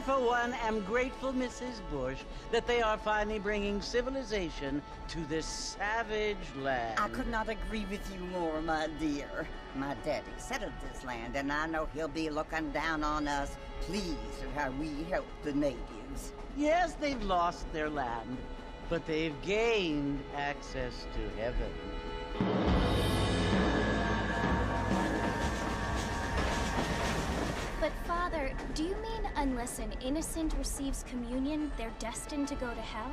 for one, am grateful, Mrs. Bush, that they are finally bringing civilization to this savage land. I could not agree with you more, my dear. My daddy settled this land, and I know he'll be looking down on us, pleased at how we help the natives. Yes, they've lost their land, but they've gained access to heaven. But Father, do you mean unless an innocent receives communion, they're destined to go to hell?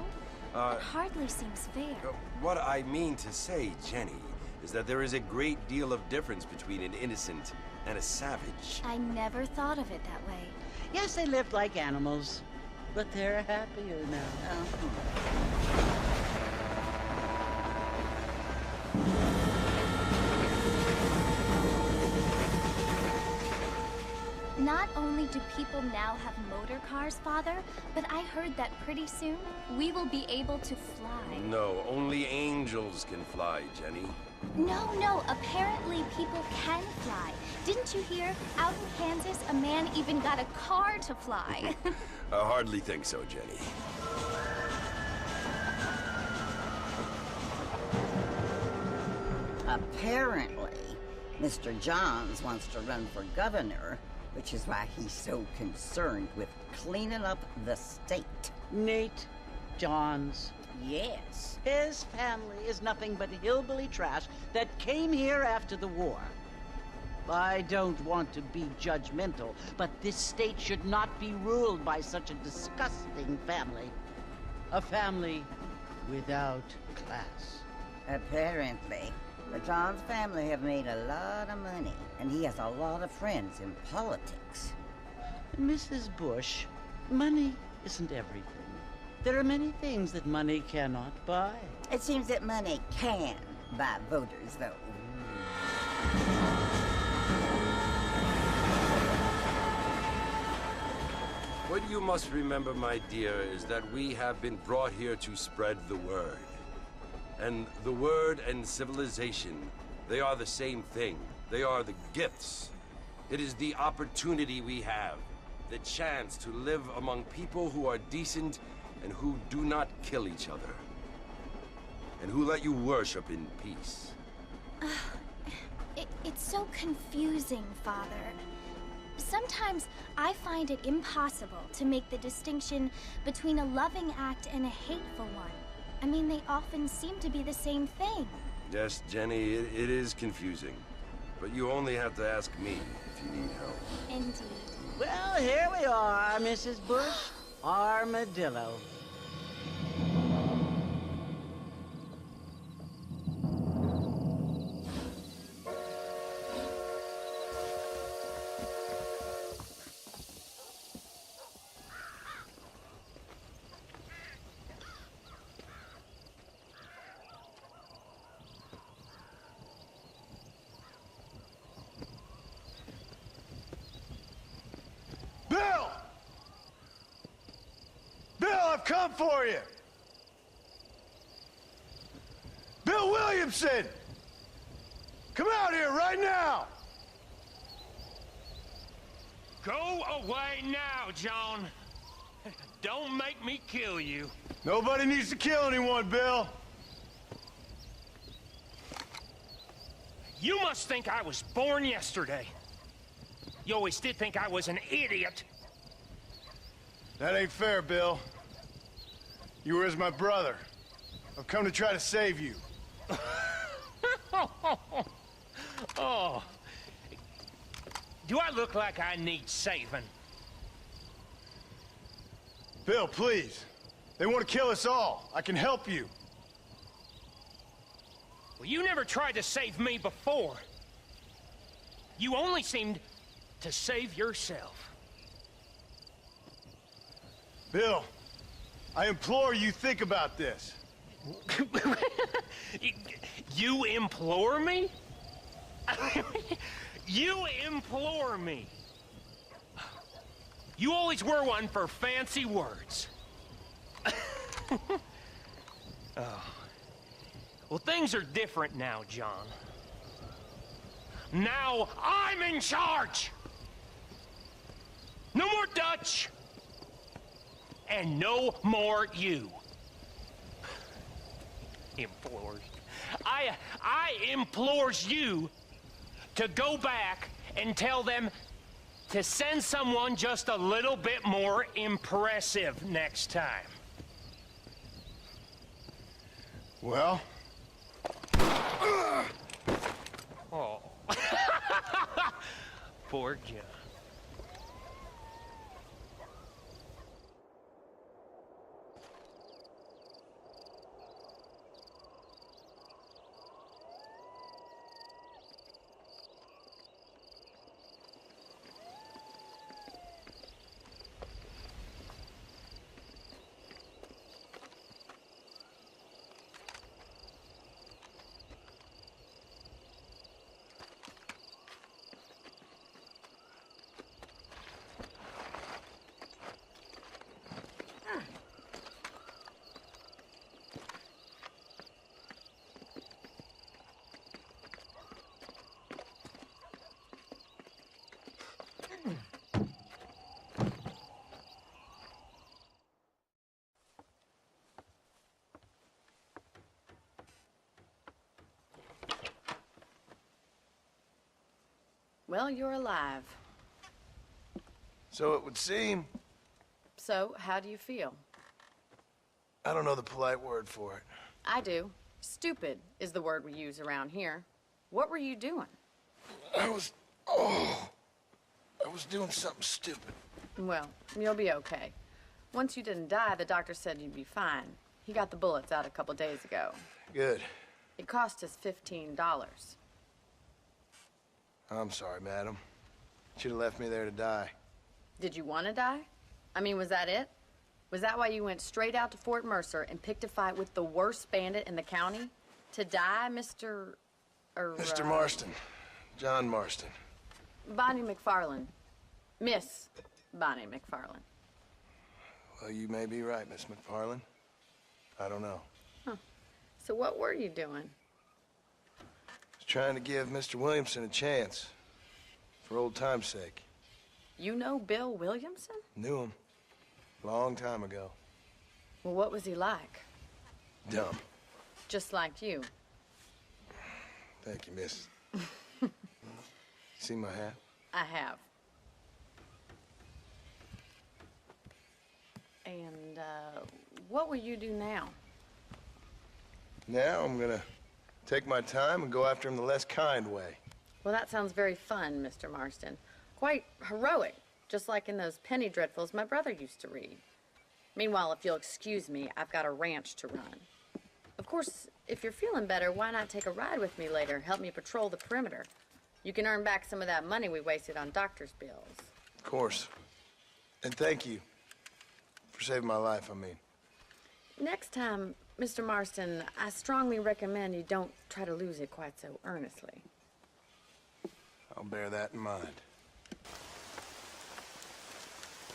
That hardly seems fair. What I mean to say, Jenny, is that there is a great deal of difference between an innocent and a savage. I never thought of it that way. Yes, they lived like animals, but they're happier now. Not only do people now have motor cars, Father, but I heard that pretty soon we will be able to fly. No, only angels can fly, Jenny. No, apparently people can fly. Didn't you hear? Out in Kansas, a man even got a car to fly. I hardly think so, Jenny. Apparently, Mr. Johns wants to run for governor, which is why he's so concerned with cleaning up the state. Nate Johns. Yes. His family is nothing but hillbilly trash that came here after the war. I don't want to be judgmental, but this state should not be ruled by such a disgusting family. A family without class. Apparently. The Johns family have made a lot of money, and he has a lot of friends in politics. Mrs. Bush, money isn't everything. There are many things that money cannot buy. It seems that money can buy voters, though. What you must remember, my dear, is that we have been brought here to spread the word. And the word and civilization, they are the same thing. They are the gifts. It is the opportunity we have, the chance to live among people who are decent and who do not kill each other, and who let you worship in peace. It's so confusing, Father. Sometimes I find it impossible to make the distinction between a loving act and a hateful one. I mean, they often seem to be the same thing. Yes, Jenny, it is confusing. But you only have to ask me if you need help. Indeed. Well, here we are, Mrs. Bush. Armadillo. Bill! Bill, I've come for you! Bill Williamson! Come out here right now! Go away now, John. Don't make me kill you. Nobody needs to kill anyone, Bill. You must think I was born yesterday. You always did think I was an idiot. That ain't fair, Bill. You were as my brother. I've come to try to save you. Oh. Do I look like I need saving? Bill, please. They want to kill us all. I can help you. Well, you never tried to save me before. You only seemed to save yourself. Bill, I implore you, think about this. You implore me? You implore me. You always were one for fancy words. Oh. Well, things are different now, John. Now I'm in charge! No more Dutch! and no more you. Implores. I implores you to go back and tell them to send someone just a little bit more impressive next time. Well? Oh. Poor John. Well, you're alive. So it would seem. So, how do you feel? I don't know the polite word for it. I do. Stupid is the word we use around here. What were you doing? I was doing something stupid. Well, you'll be okay. Once you didn't die, the doctor said you'd be fine. He got the bullets out a couple days ago. Good. It cost us $15. I'm sorry, madam. Should have left me there to die. Did you want to die? I mean, was that it? Was that why you went straight out to Fort Mercer and picked a fight with the worst bandit in the county? To die, Mr. Mr. Marston. John Marston. Bonnie McFarland. Miss Bonnie McFarland. Well, you may be right, Miss McFarland. I don't know. Huh. So what were you doing? I was trying to give Mr. Williamson a chance. For old time's sake. You know Bill Williamson? Knew him. Long time ago. Well, what was he like? Dumb. Just like you. Thank you, miss. See my hat? I have. And, what will you do now? Now I'm gonna take my time and go after him the less kind way. Well, that sounds very fun, Mr. Marston. Quite heroic, just like in those penny dreadfuls my brother used to read. Meanwhile, if you'll excuse me, I've got a ranch to run. Of course, if you're feeling better, why not take a ride with me later? Help me patrol the perimeter. You can earn back some of that money we wasted on doctor's bills. Of course. And thank you for saving my life, I mean. Next time, Mr. Marston, I strongly recommend you don't try to lose it quite so earnestly. I'll bear that in mind.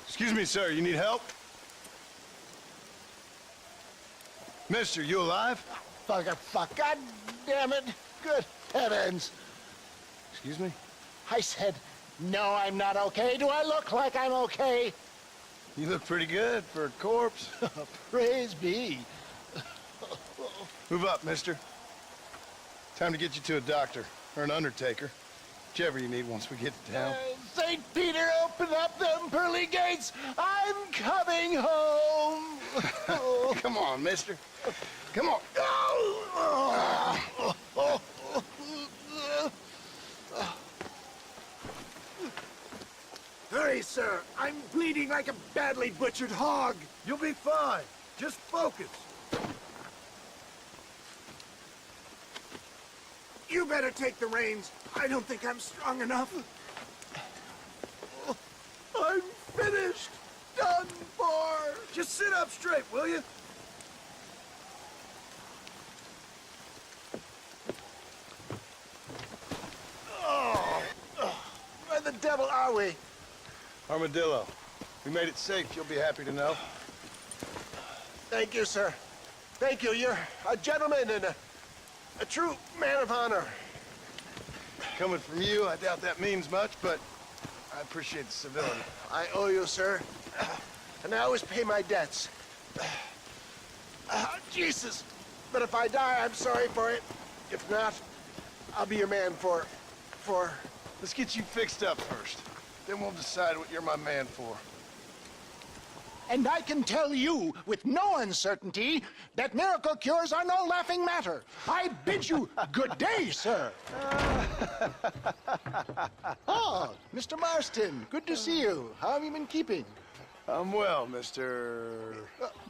Excuse me, sir, you need help? Mister, you alive? Fuck, God damn it. Good heavens. Excuse me? I said, no, I'm not okay. Do I look like I'm okay? You look pretty good for a corpse. Praise be. Move up, mister. Time to get you to a doctor, or an undertaker. Whichever you need once we get to town. St. Peter, open up them pearly gates. I'm coming home. Come on, mister. Come on. Hurry, sir. I'm bleeding like a badly butchered hog. You'll be fine. Just focus. You better take the reins. I don't think I'm strong enough. I'm finished. Done for. Just sit up straight, will you? Where the devil are we? Armadillo. We made it safe, you'll be happy to know. Thank you, sir. Thank you. You're a gentleman and a true man of honor. Coming from you, I doubt that means much, but I appreciate the civility. I owe you, sir. and I always pay my debts. Jesus! But if I die, I'm sorry for it. If not, I'll be your man for... Let's get you fixed up first. Then we'll decide what you're my man for. And I can tell you with no uncertainty that miracle cures are no laughing matter. I bid you good day, sir. Oh, Mr. Marston, good to see you. How have you been keeping? I'm well, Mr.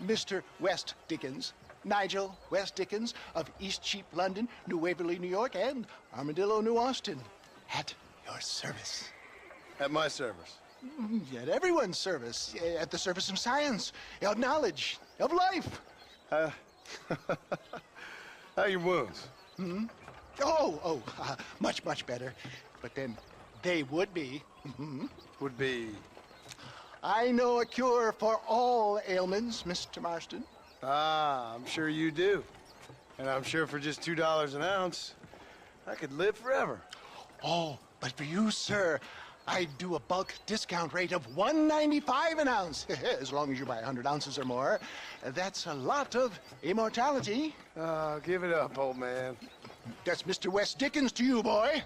Mr. West Dickens. Nigel West Dickens of East Cheap, London, New Waverly, New York, and Armadillo, New Austin. At your service. At my service. At everyone's service. At the service of science, of knowledge, of life. How are your wounds? Much, much better. But then they would be. Would be... I know a cure for all ailments, Mr. Marston. Ah, I'm sure you do. And I'm sure for just $2 an ounce, I could live forever. Oh, but for you, sir, I'd do a bulk discount rate of $1.95 an ounce, as long as you buy 100 ounces or more. That's a lot of immortality. Give it up, old man. That's Mr. West Dickens to you, boy.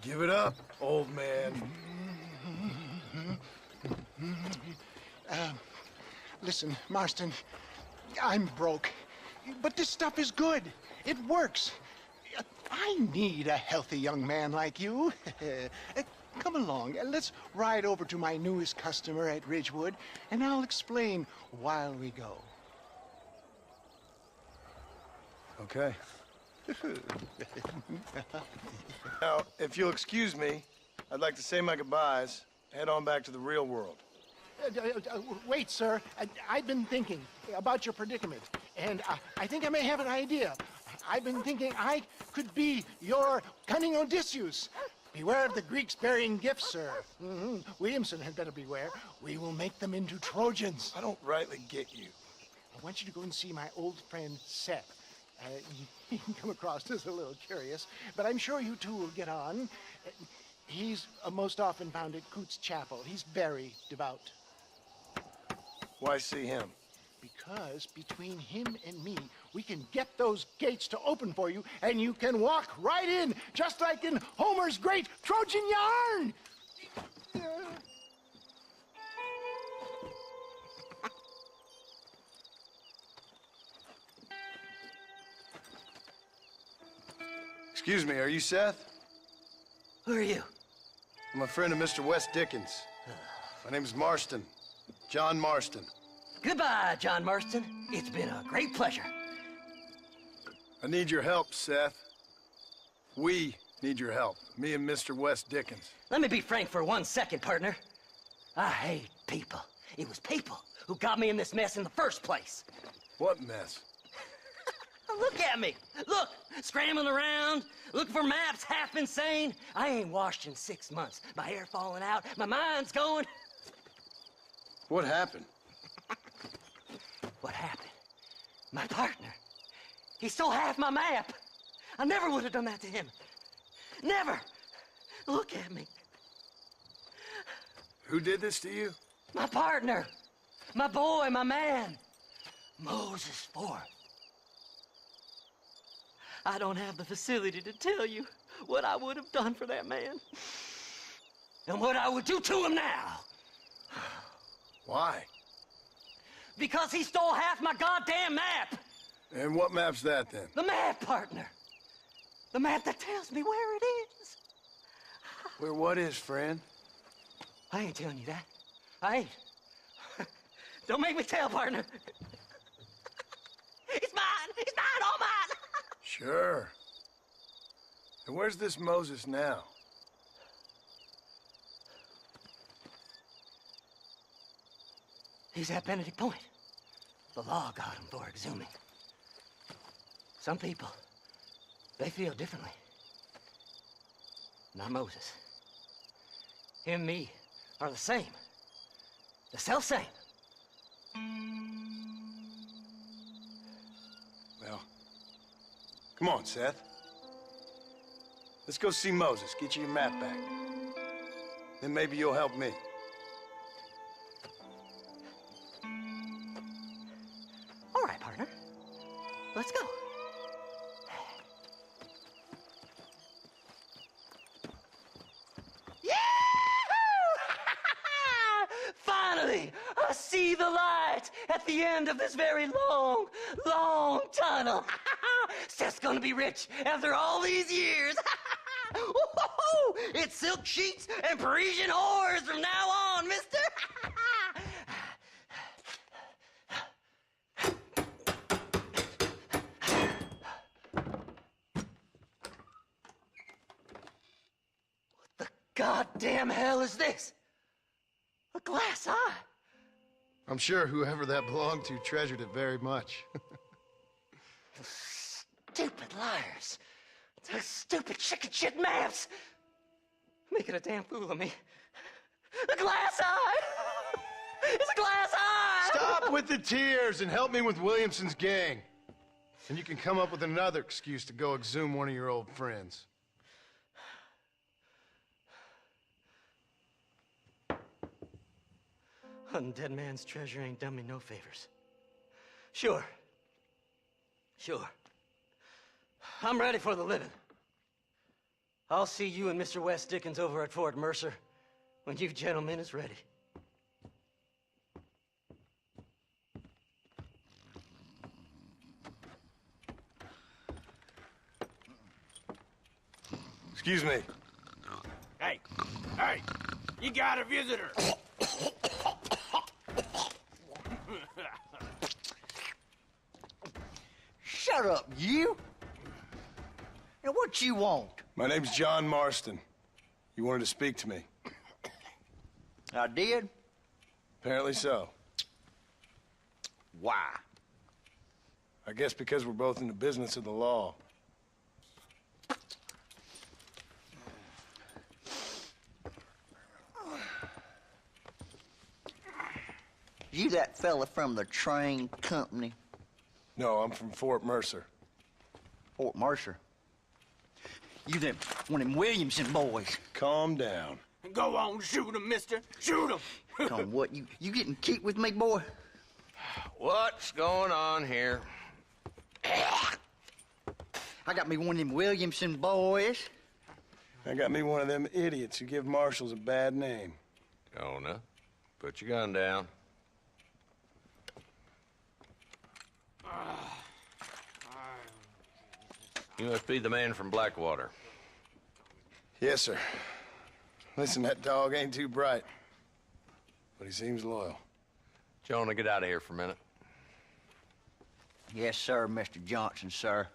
Give it up, old man. Listen, Marston, I'm broke, but this stuff is good. It works. I need a healthy young man like you. Come along, let's ride over to my newest customer at Ridgewood, and I'll explain while we go. Okay. Now, if you'll excuse me, I'd like to say my goodbyes, head on back to the real world. Wait, sir. I've been thinking about your predicament, and I think I may have an idea. I've been thinking I could be your cunning Odysseus. Beware of the Greeks bearing gifts, sir. Williamson had better beware. We will make them into Trojans. I don't rightly get you. I want you to go and see my old friend Seth. He can come across as a little curious, but I'm sure you two will get on. He's most often found at Coots Chapel. He's very devout. Why see him? Because between him and me, we can get those gates to open for you, and you can walk right in, just like in Homer's great Trojan yarn! Excuse me, are you Seth? Who are you? I'm a friend of Mr. West Dickens. My name's Marston. John Marston. Goodbye, John Marston. It's been a great pleasure. I need your help, Seth. We need your help. Me and Mr. West Dickens. Let me be frank for 1 second, partner. I hate people. It was people who got me in this mess in the first place. What mess? Look at me. Look, scrambling around, looking for maps, half insane. I ain't washed in 6 months. My hair falling out, my mind's going. What happened? What happened? My partner. He stole half my map. I never would have done that to him. Never. Look at me. Who did this to you? My partner. My boy, my man. Moses Ford. I don't have the facility to tell you what I would have done for that man. And what I would do to him now. Why? Because he stole half my goddamn map. And what map's that, then? The map, partner. The map that tells me where it is. Where what is, friend? I ain't telling you that. I ain't. Don't make me tell, partner. It's mine. It's mine, all mine. Sure. And where's this Moses now? He's at Benedict Point. The law got him for exhuming. Some people, they feel differently. Not Moses. Him and me are the same. The self-same. Well, come on, Seth. Let's go see Moses, get you your map back. Then maybe you'll help me. Let's go. Finally, I see the light at the end of this very long, long tunnel. Seth's gonna be rich after all these years. It's silk sheets and Parisian whores from now on, mister. What the goddamn hell is this? A glass eye? I'm sure whoever that belonged to treasured it very much. Stupid liars. Those stupid chicken shit maps. Making a damn fool of me. A glass eye! It's a glass eye! Stop with the tears and help me with Williamson's gang. And you can come up with another excuse to go exhume one of your old friends. Hunting dead man's treasure ain't done me no favors. Sure. I'm ready for the living. I'll see you and Mr. West Dickens over at Fort Mercer when you gentlemen is ready. Excuse me. Hey, you got a visitor. Shut up, you! And what you want? My name's John Marston. You wanted to speak to me. I did? Apparently so. Why? I guess because we're both in the business of the law. You that fella from the train company? No, I'm from Fort Mercer. Fort Mercer? You them one of them Williamson boys. Calm down. Go on, shoot him, mister. Shoot him. Come what, you getting cute with me, boy? What's going on here? I got me one of them Williamson boys. I got me one of them idiots who give marshals a bad name. Jonah, put your gun down. You must be the man from Blackwater. Yes, sir. Listen, that dog ain't too bright, but he seems loyal. Jonah, get out of here for a minute. Yes, sir, Mr. Johnson, sir.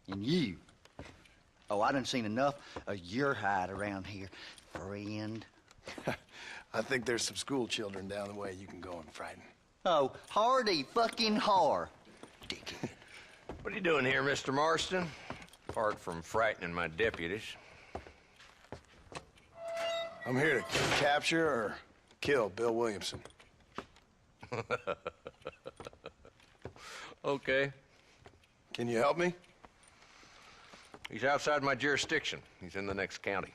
And you. Oh, I done seen enough of your hide around here, friend. I think there's some school children down the way you can go and frighten. Oh, hardy fucking har. Dickhead. What are you doing here, Mr. Marston? Apart from frightening my deputies. I'm here to capture or kill Bill Williamson. Okay. Can you help me? He's outside my jurisdiction. He's in the next county.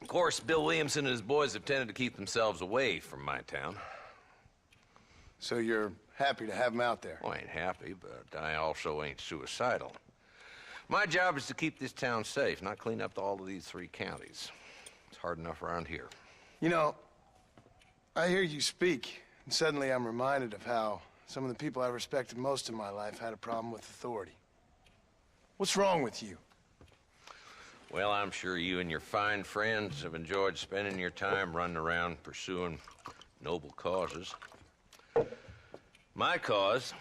Of course, Bill Williamson and his boys have tended to keep themselves away from my town. So you're happy to have him out there? Well, I ain't happy, but I also ain't suicidal. My job is to keep this town safe, not clean up all of these 3 counties. It's hard enough around here. You know, I hear you speak, and suddenly I'm reminded of how some of the people I respected most in my life had a problem with authority. What's wrong with you? Well, I'm sure you and your fine friends have enjoyed spending your time running around pursuing noble causes. My cause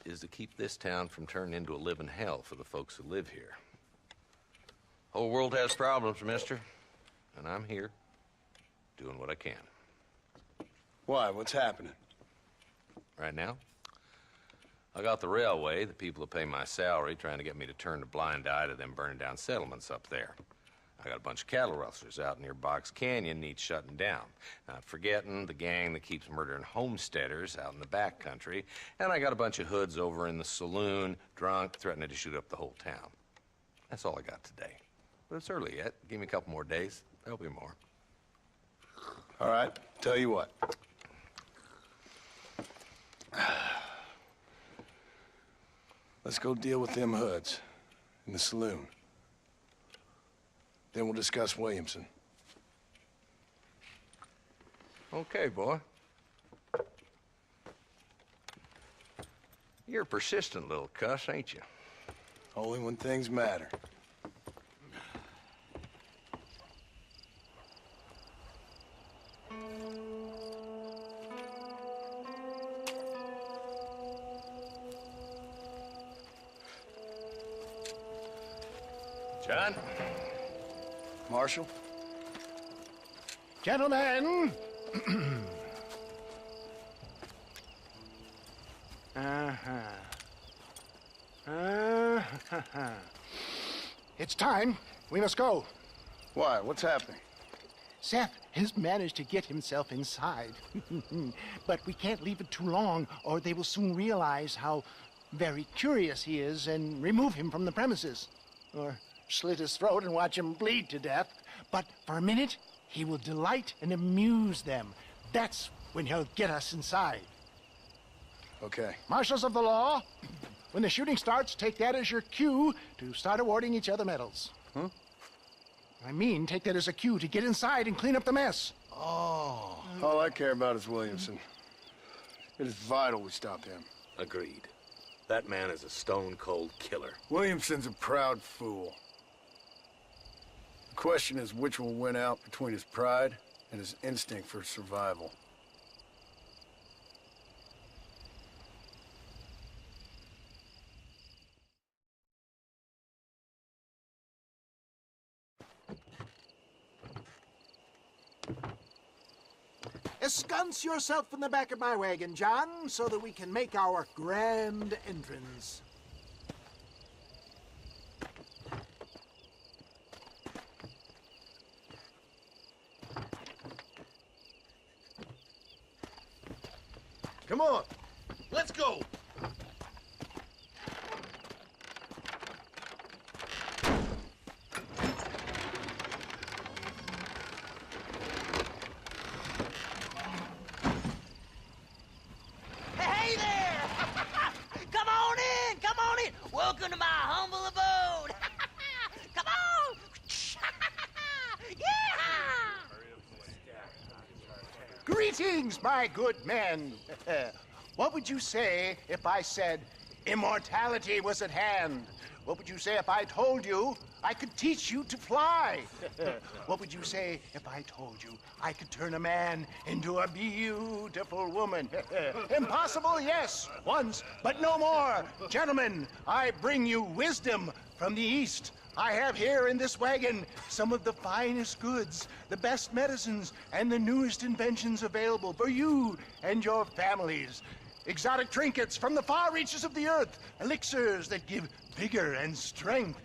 is to keep this town from turning into a living hell for the folks who live here. Whole world has problems, mister, and I'm here doing what I can. Why? What's happening? Right now, I got the railway, the people who pay my salary, trying to get me to turn a blind eye to them burning down settlements up there. I got a bunch of cattle rustlers out near Box Canyon needs shutting down. Not forgetting the gang that keeps murdering homesteaders out in the back country. And I got a bunch of hoods over in the saloon, drunk, threatening to shoot up the whole town. That's all I got today. But it's early yet. Give me a couple more days. There'll be more. All right, tell you what. Let's go deal with them hoods in the saloon. Then we'll discuss Williamson. Okay, boy. You're a persistent little cuss, ain't you? Only when things matter. John? Marshal? Gentlemen! It's time. We must go. Why? What's happening? Seth has managed to get himself inside. But we can't leave it too long, or they will soon realize how very curious he is and remove him from the premises. Or slit his throat and watch him bleed to death. But for a minute, he will delight and amuse them. That's when he'll get us inside. Okay. Marshals of the law, when the shooting starts, take that as your cue to start awarding each other medals. Huh? I mean, take that as a cue to get inside and clean up the mess. Oh. All I care about is Williamson. It is vital we stop him. Agreed. That man is a stone-cold killer. Williamson's a proud fool. The question is which will win out between his pride and his instinct for survival. Ensconce yourself in the back of my wagon, John, so that we can make our grand entrance. Come on, let's go. Hey there! Come on in! Come on in! Welcome to my humble abode! Come on! Yeah! Greetings, my good men. What would you say if I said immortality was at hand? What would you say if I told you I could teach you to fly? What would you say if I told you I could turn a man into a beautiful woman? Impossible, yes, once, but no more. Gentlemen, I bring you wisdom from the East. I have here in this wagon some of the finest goods, the best medicines, and the newest inventions available for you and your families. Exotic trinkets from the far reaches of the earth, elixirs that give vigor and strength.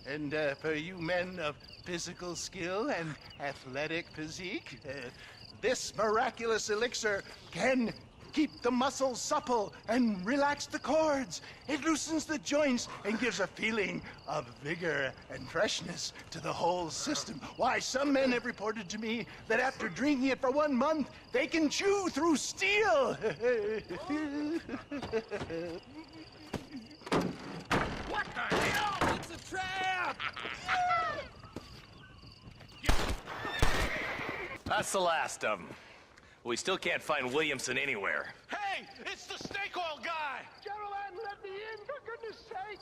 And for you men of physical skill and athletic physique, this miraculous elixir can keep the muscles supple and relax the cords. It loosens the joints and gives a feeling of vigor and freshness to the whole system. Why, some men have reported to me that after drinking it for 1 month, they can chew through steel. What the hell? It's a trap! That's the last of them. We still can't find Williamson anywhere. Hey, it's the snake oil guy! Gentlemen, let me in, for goodness sake.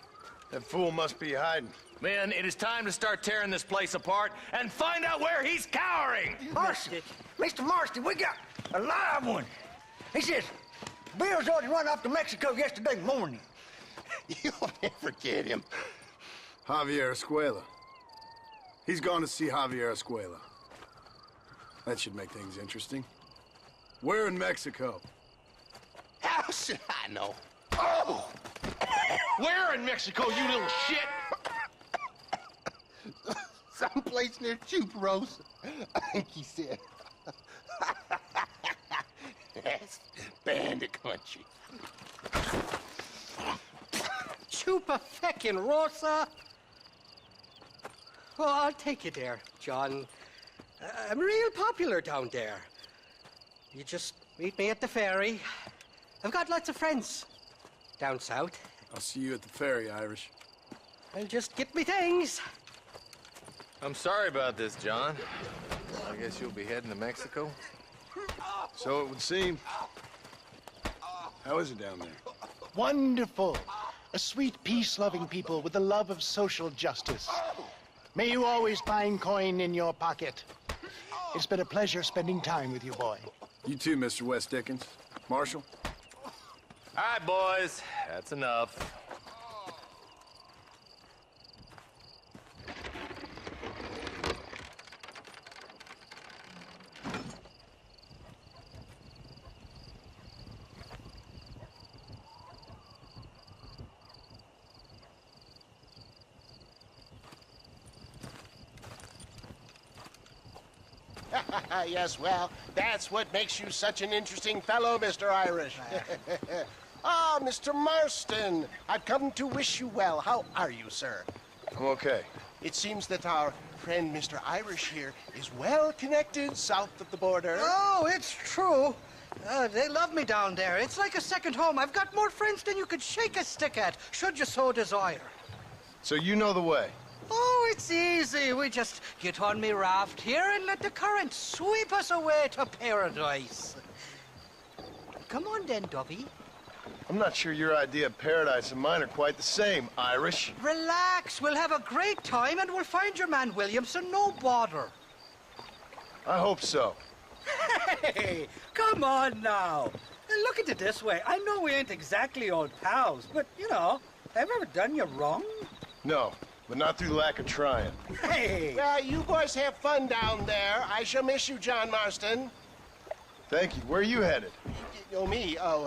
That fool must be hiding. Men, it is time to start tearing this place apart and find out where he's cowering! Marston, Mr. Marston, we got a live one. He says, Bill's already run off to Mexico yesterday morning. You'll never get him. Javier Escuela. He's gone to see Javier Escuela. That should make things interesting. Where in Mexico? How should I know? Oh! Where in Mexico, you little shit? Someplace near Chuparosa, I think he said. That's bandit country. Chupa-feckin' Rosa? Well, I'll take you there, John. I'm real popular down there. You just meet me at the ferry. I've got lots of friends down south. I'll see you at the ferry, Irish. I'll just get me things. I'm sorry about this, John. I guess you'll be heading to Mexico? So it would seem. How is it down there? Wonderful. A sweet, peace-loving people with the love of social justice. May you always find coin in your pocket. It's been a pleasure spending time with you, boy. You too, Mr. West Dickens. Marshal? All right, boys. That's enough. Yes, well, that's what makes you such an interesting fellow, Mr. Irish. Ah, Mr. Marston, I've come to wish you well. How are you, sir? I'm okay. It seems that our friend Mr. Irish here is well connected south of the border. Oh, it's true. They love me down there. It's like a second home. I've got more friends than you could shake a stick at, should you so desire. So you know the way? Oh, it's easy. We just get on me raft here and let the current sweep us away to paradise. Come on then, Dovey. I'm not sure your idea of paradise and mine are quite the same, Irish. Relax. We'll have a great time and we'll find your man Williamson, no bother. I hope so. Hey, come on now. Look at it this way. I know we ain't exactly old pals, but, you know, have I ever done you wrong? No, but not through lack of trying. Hey! Well, you boys have fun down there. I shall miss you, John Marston. Thank you. Where are you headed? Oh, me? Oh,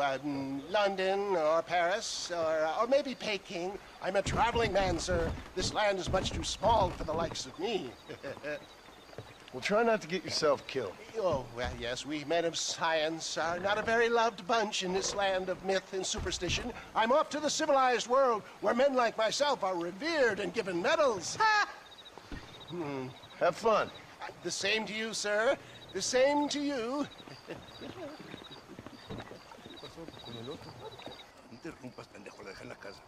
London or Paris or maybe Peking. I'm a traveling man, sir. This land is much too small for the likes of me. Well, try not to get yourself killed. Oh, well, yes, we men of science are not a very loved bunch in this land of myth and superstition. I'm off to the civilized world where men like myself are revered and given medals. Ha! Have fun. The same to you, sir. The same to you. Interrumpas, pendejo, le dejé en la casa.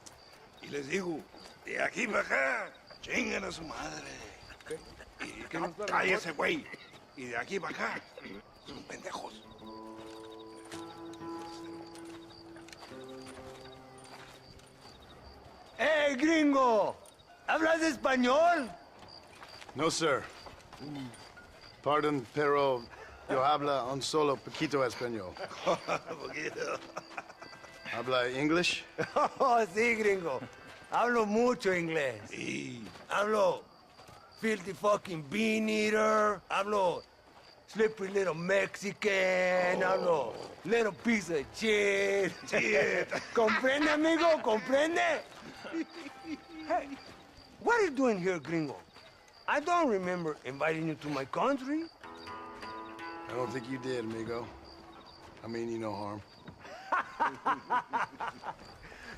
Y les digo, de aquí para acá, chingan a su madre. Y no, cállese, güey. Y de aquí para acá, son pendejos. ¡Eh, gringo! ¿Hablas español? No, sir. Pardon, pero yo habla un solo poquito español. Poquito. ¿Habla English? Oh, sí, gringo. Hablo mucho inglés. Sí. Hablo filthy fucking bean eater. Hablo slippery little Mexican. Hablo little piece of shit. ¿Comprende, amigo? ¿Comprende? Hey, what are you doing here, gringo? I don't remember inviting you to my country. I don't think you did, amigo. I mean you no harm.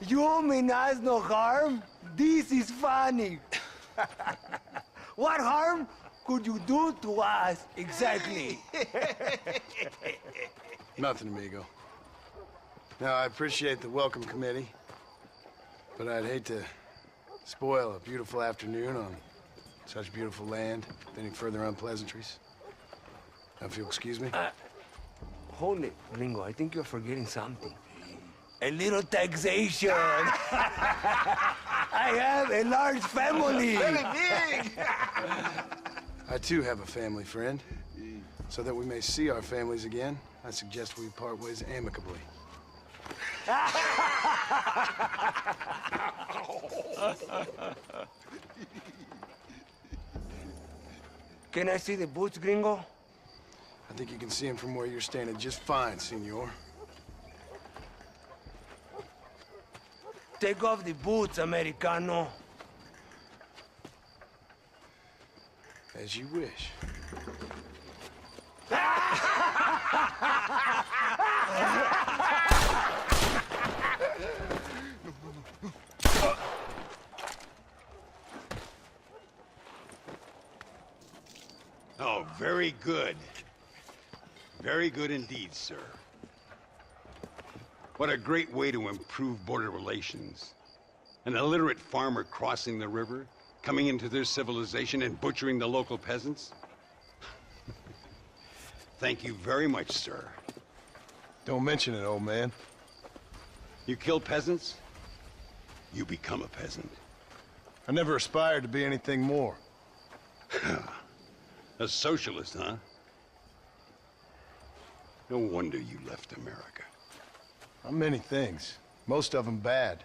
You mean us no harm? This is funny. What harm could you do to us, exactly? Nothing, amigo. Now, I appreciate the welcome committee, but I'd hate to spoil a beautiful afternoon on such beautiful land with any further unpleasantries. Now, if you'll excuse me. Hold it, gringo. I think you're forgetting something. A little taxation. I have a large family. Very big. I, too, have a family friend. So that we may see our families again, I suggest we part ways amicably. Can I see the boots, gringo? I think you can see him from where you're standing just fine, senor. Take off the boots, Americano. As you wish. Oh, very good. Very good indeed, sir. What a great way to improve border relations. An illiterate farmer crossing the river, coming into their civilization and butchering the local peasants? Thank you very much, sir. Don't mention it, old man. You kill peasants, you become a peasant. I never aspired to be anything more. A socialist, huh? No wonder you left America. I'm many things. Most of them bad.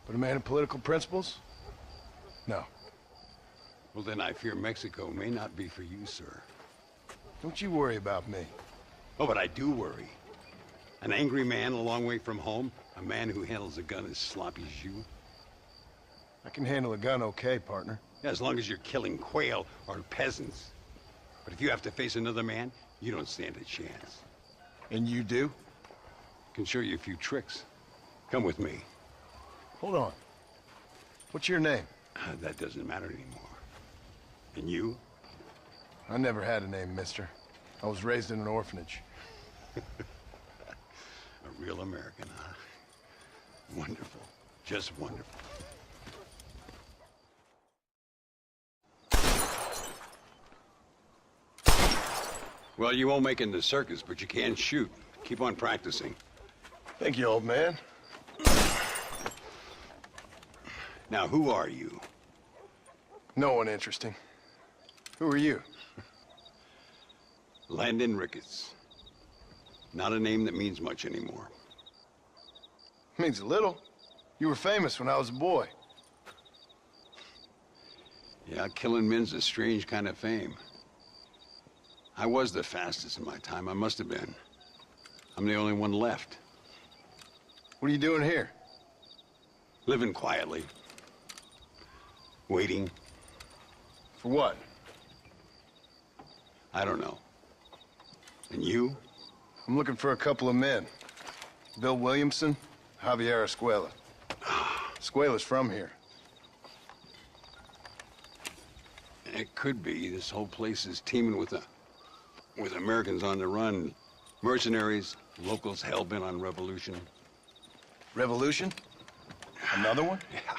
But a man of political principles? No. Well, then I fear Mexico may not be for you, sir. Don't you worry about me. Oh, but I do worry. An angry man a long way from home, a man who handles a gun as sloppy as you. I can handle a gun okay, partner. Yeah, as long as you're killing quail or peasants. But if you have to face another man, you don't stand a chance. And you do? Can show you a few tricks. Come with me. Hold on. What's your name? That doesn't matter anymore. And you? I never had a name, mister. I was raised in an orphanage. A real American, huh? Wonderful. Just wonderful. Well, you won't make it in the circus, but you can shoot. Keep on practicing. Thank you, old man. Now, who are you? No one interesting. Who are you? Landon Ricketts. Not a name that means much anymore. Means a little. You were famous when I was a boy. Yeah, killing men's a strange kind of fame. I was the fastest in my time. I must have been. I'm the only one left. What are you doing here? Living quietly. Waiting. For what? I don't know. And you? I'm looking for a couple of men. Bill Williamson, Javier Escuela. Escuela's from here. It could be. This whole place is teeming with Americans on the run. Mercenaries, locals hell-bent on revolution. Revolution? Another one? Yeah.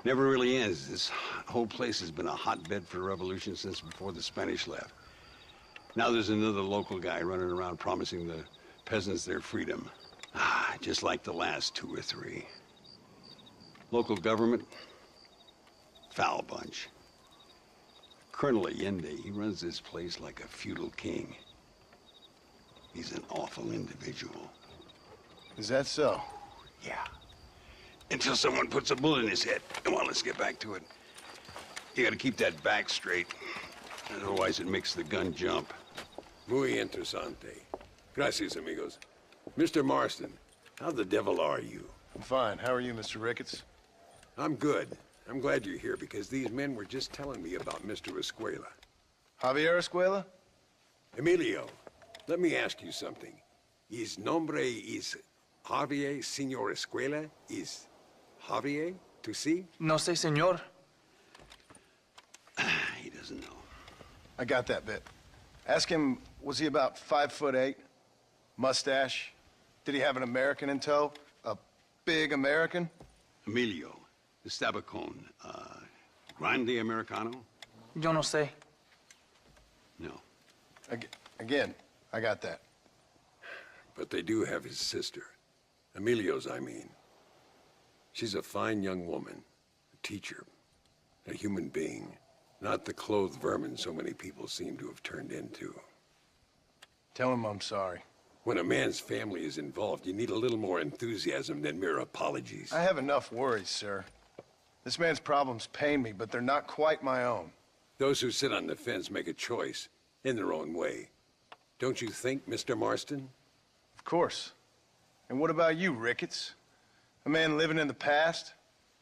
Never really ends. This whole place has been a hotbed for revolution since before the Spanish left. Now there's another local guy running around promising the peasants their freedom. Just like the last two or three. Local government, foul bunch. Colonel Allende, he runs this place like a feudal king. He's an awful individual. Is that so? Yeah. Until someone puts a bullet in his head. Come on, let's get back to it. You gotta keep that back straight. Otherwise it makes the gun jump. Muy interesante. Gracias, amigos. Mr. Marston, how the devil are you? I'm fine. How are you, Mr. Ricketts? I'm good. I'm glad you're here because these men were just telling me about Mr. Escuela. Javier Escuela? Emilio, let me ask you something. His nombre is Javier Señor Escuela? Is Javier to see? No sé, señor. He doesn't know. I got that bit. Ask him, was he about 5'8"? Mustache? Did he have an American in tow? A big American? Emilio, the Stabacon, Grande Americano? Yo no sé. No. Again, I got that. But they do have his sister. Emilio's, I mean. She's a fine young woman, a teacher, a human being, not the clothed vermin so many people seem to have turned into. Tell him I'm sorry. When a man's family is involved, you need a little more enthusiasm than mere apologies. I have enough worries, sir. This man's problems pain me, but they're not quite my own. Those who sit on the fence make a choice, in their own way. Don't you think, Mr. Marston? Of course. And what about you, Ricketts? A man living in the past?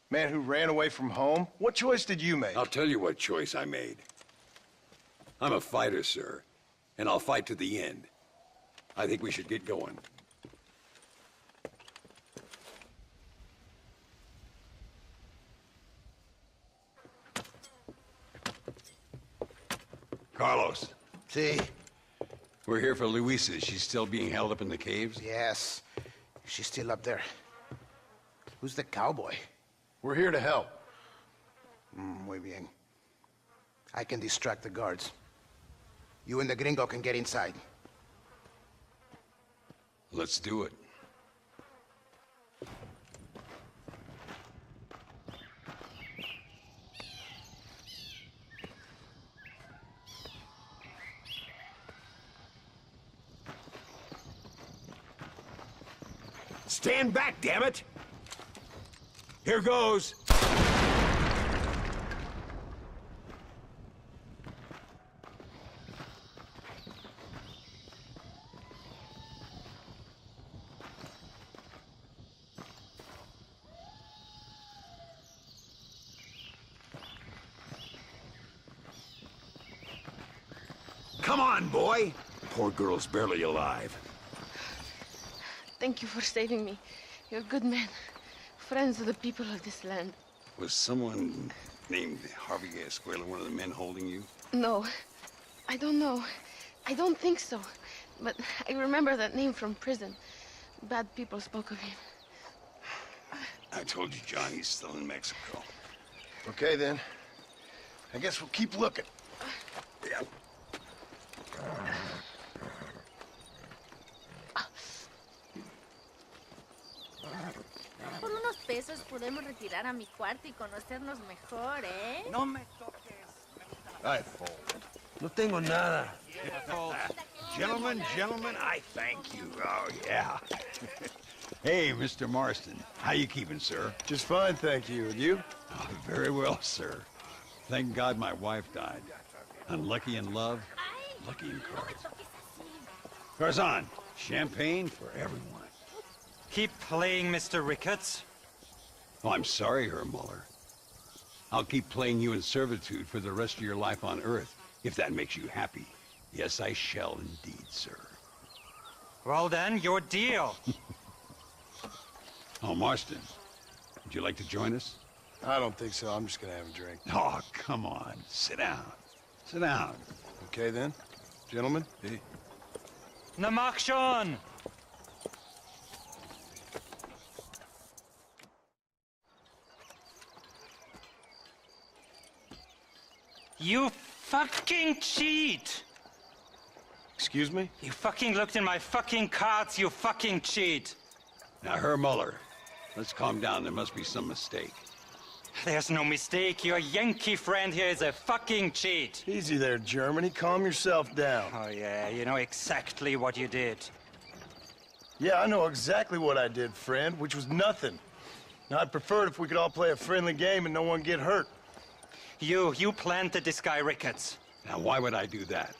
A man who ran away from home? What choice did you make? I'll tell you what choice I made. I'm a fighter, sir, and I'll fight to the end. I think we should get going. Carlos. See? We're here for Luisa. She's still being held up in the caves? Yes. She's still up there. Who's the cowboy? We're here to help. Muy bien. I can distract the guards. You and the gringo can get inside. Let's do it. Stand back, damn it! Here goes. Come on, boy. Poor girl's barely alive. Thank you for saving me. You're a good man. Friends of the people of this land. Was someone named Harvey Escuela one of the men holding you? No, I don't know. I don't think so. But I remember that name from prison. Bad people spoke of him. I told you, John, he's still in Mexico. Okay, then. I guess we'll keep looking. Yeah. Por unos pesos podemos retirar a mi cuarto y conocernos mejor, ¿eh? No me toques. I fold. No tengo nada. Gentlemen, I thank you. Oh, yeah. Hey, Mr. Marston. How you keeping, sir? Just fine, thank you. And you? Oh, very well, sir. Thank God my wife died. Unlucky in love, lucky in cards. Garzon, champagne for everyone. Keep playing, Mr. Ricketts. Oh, I'm sorry, Herr Muller. I'll keep playing you in servitude for the rest of your life on Earth, if that makes you happy. Yes, I shall indeed, sir. Well then, your deal. Oh, Marston, would you like to join us? I don't think so. I'm just gonna have a drink. Oh, come on. Sit down. Sit down. Okay, then. Gentlemen? Hey. Na mach schon! You fucking cheat! Excuse me? You fucking looked in my fucking cards, you fucking cheat! Now, Herr Muller, let's calm down. There must be some mistake. There's no mistake. Your Yankee friend here is a fucking cheat. Easy there, Germany. Calm yourself down. Oh, yeah, you know exactly what you did. Yeah, I know exactly what I did, friend, which was nothing. Now, I'd prefer it if we could all play a friendly game and no one get hurt. You planted this guy, Ricketts. Now, why would I do that?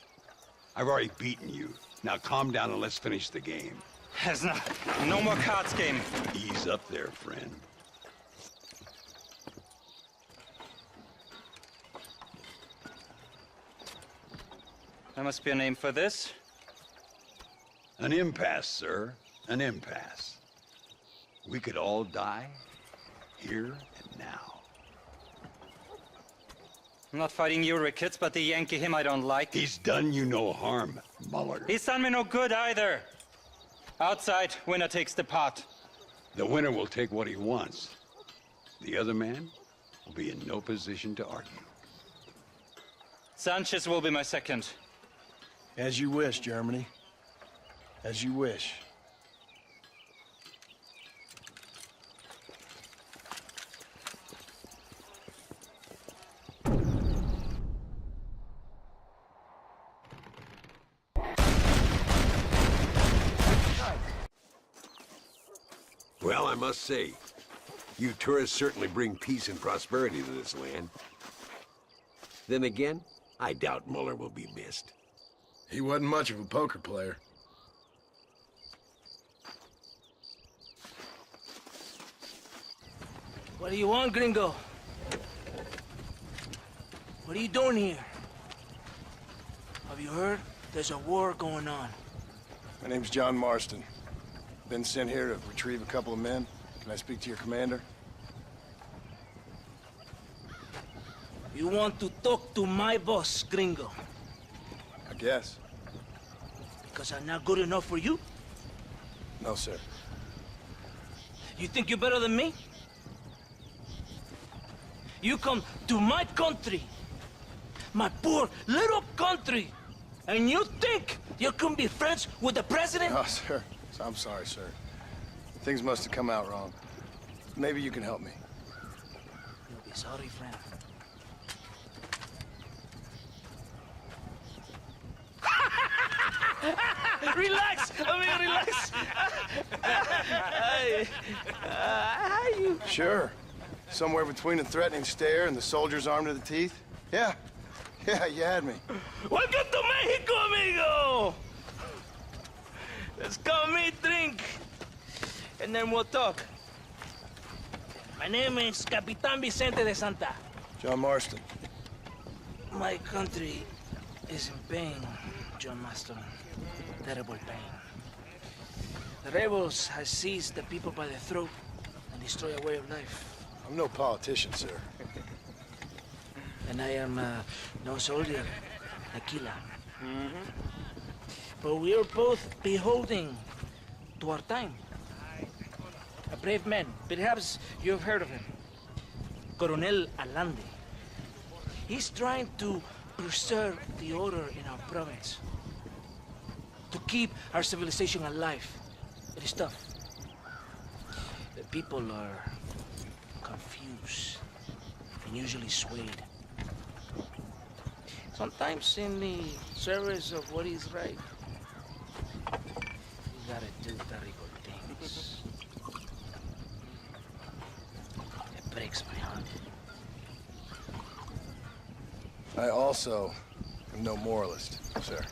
I've already beaten you. Now, calm down and let's finish the game. There's no more cards game. Ease up there, friend. There must be a name for this. An impasse, sir. An impasse. We could all die, here and now. I'm not fighting you, Ricketts, but the Yankee him I don't like. He's done you no harm, Muller. He's done me no good either. Outside, winner takes the pot. The winner will take what he wants. The other man will be in no position to argue. Sanchez will be my second. As you wish, Germany. As you wish. Well, I must say, you tourists certainly bring peace and prosperity to this land. Then again, I doubt Muller will be missed. He wasn't much of a poker player. What do you want, gringo? What are you doing here? Have you heard? There's a war going on. My name's John Marston. Been sent here to retrieve a couple of men. Can I speak to your commander? You want to talk to my boss, gringo. Yes. Because I'm not good enough for you? No, sir. You think you're better than me? You come to my country, my poor little country, and you think you can be friends with the president? No, sir. I'm sorry, sir. Things must have come out wrong. Maybe you can help me. You'll be sorry, friend. Relax! Relax! How you? Sure. Somewhere between a threatening stare and the soldier's armed to the teeth? Yeah. Yeah, you had me. Welcome to Mexico, amigo! Let's come meet, drink, and then we'll talk. My name is Capitan Vicente de Santa. John Marston. My country is in pain, John Marston. Terrible pain. The rebels have seized the people by the throat and destroyed a way of life. I'm no politician, sir. And I am no soldier, a killer. But we are both beholding to our time. A brave man, perhaps you've heard of him. Coronel Allende. He's trying to preserve the order in our province. To keep our civilization alive. It is tough. The people are confused and usually swayed. Sometimes in the service of what is right, you gotta do terrible things. It breaks my heart. I also am no moralist, sir.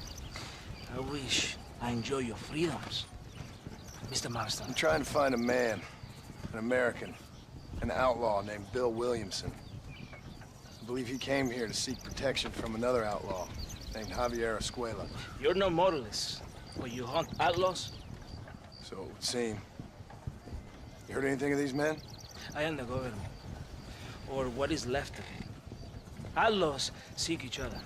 I wish I enjoy your freedoms, Mr. Marston. I'm trying to find a man, an American, an outlaw named Bill Williamson. I believe he came here to seek protection from another outlaw named Javier Escuela. You're no moralist, but you hunt outlaws? So it would seem. You heard anything of these men? I am the government, or what is left of it. Outlaws seek each other.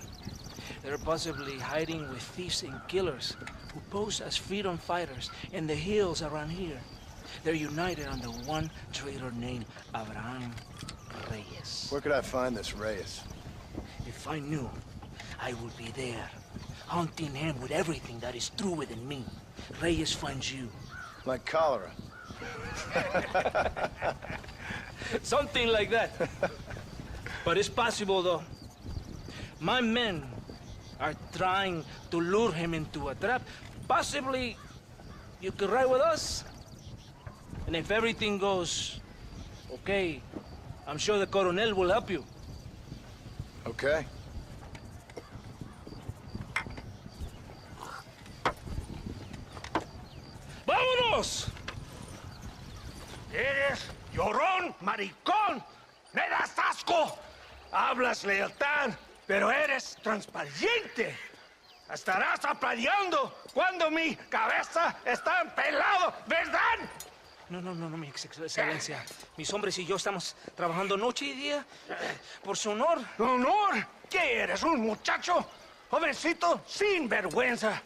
They're possibly hiding with thieves and killers who pose as freedom fighters in the hills around here. They're united under one traitor named Abraham Reyes. Where could I find this Reyes? If I knew, I would be there, hunting him with everything that is true within me. Reyes finds you. Like cholera. Something like that. But it's possible, though. My men are trying to lure him into a trap. Possibly, you could ride with us. And if everything goes okay, I'm sure the Coronel will help you. Okay. ¡Vámonos! Eres llorón, maricón. Me das asco. Hablas lealtad, pero eres transparente. Estarás aplaudiendo cuando mi cabeza está pelado, ¿verdad? No, mi excelencia. Mis hombres y yo estamos trabajando noche y día por su honor. ¿Honor? ¿Qué eres, un muchacho? Jovencito, sin vergüenza.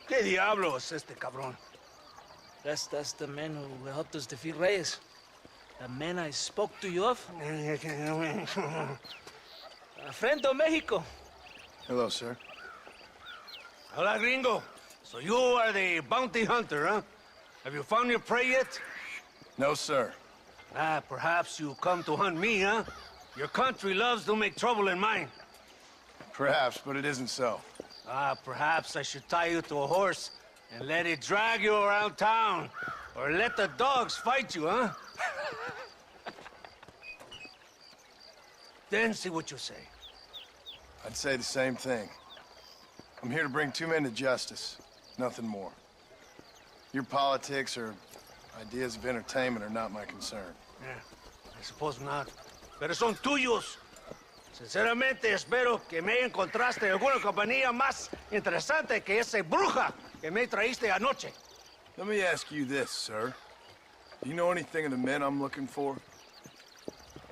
¿Qué diablo es este cabrón? That's the man who helped us defeat Reyes. The man I spoke to you of. A friend of Mexico. Hello, sir. Hola, gringo. So you are the bounty hunter, huh? Have you found your prey yet? No, sir. Perhaps you come to hunt me, huh? Your country loves to make trouble in mine. Perhaps, but it isn't so. Perhaps I should tie you to a horse and let it drag you around town. Or let the dogs fight you, huh? Then see what you say. I'd say the same thing. I'm here to bring two men to justice. Nothing more. Your politics or ideas of entertainment are not my concern. Yeah, I suppose not. Pero son tuyos. Sinceramente, espero que me encontraste alguna compañía más interesante que esa bruja que me traíste anoche. Let me ask you this, sir. Do you know anything of the men I'm looking for?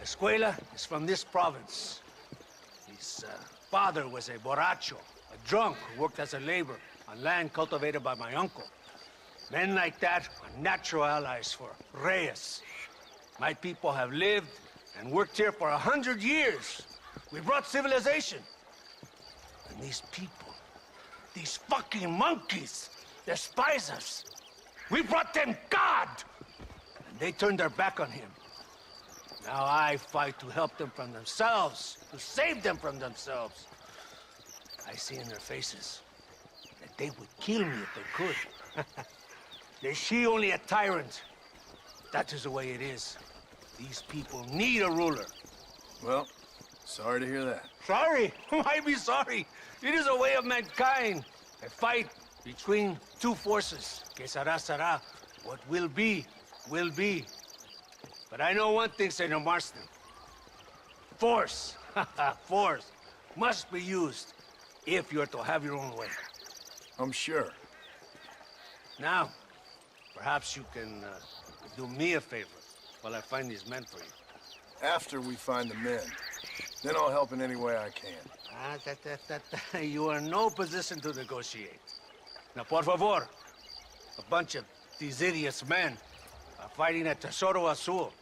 Escuela is from this province. His father was a borracho. A drunk who worked as a laborer on land cultivated by my uncle. Men like that are natural allies for Reyes. My people have lived and worked here for 100 years. We brought civilization. And these people, these fucking monkeys, despise us. We brought them God! And they turned their back on him. Now I fight to help them from themselves, to save them from themselves. I see in their faces that they would kill me if they could. Is she only a tyrant? That is the way it is. These people need a ruler. Well, sorry to hear that. Sorry? Why be sorry? It is a way of mankind. A fight between two forces. Que será, será. What will be, will be. But I know one thing, Senor Marston. Force, force, must be used if you're to have your own way. I'm sure. Now, perhaps you can do me a favor while I find these men for you. After we find the men, then I'll help in any way I can. You are in no position to negotiate. Now, por favor, a bunch of these idiots men are fighting at Tesoro Azul.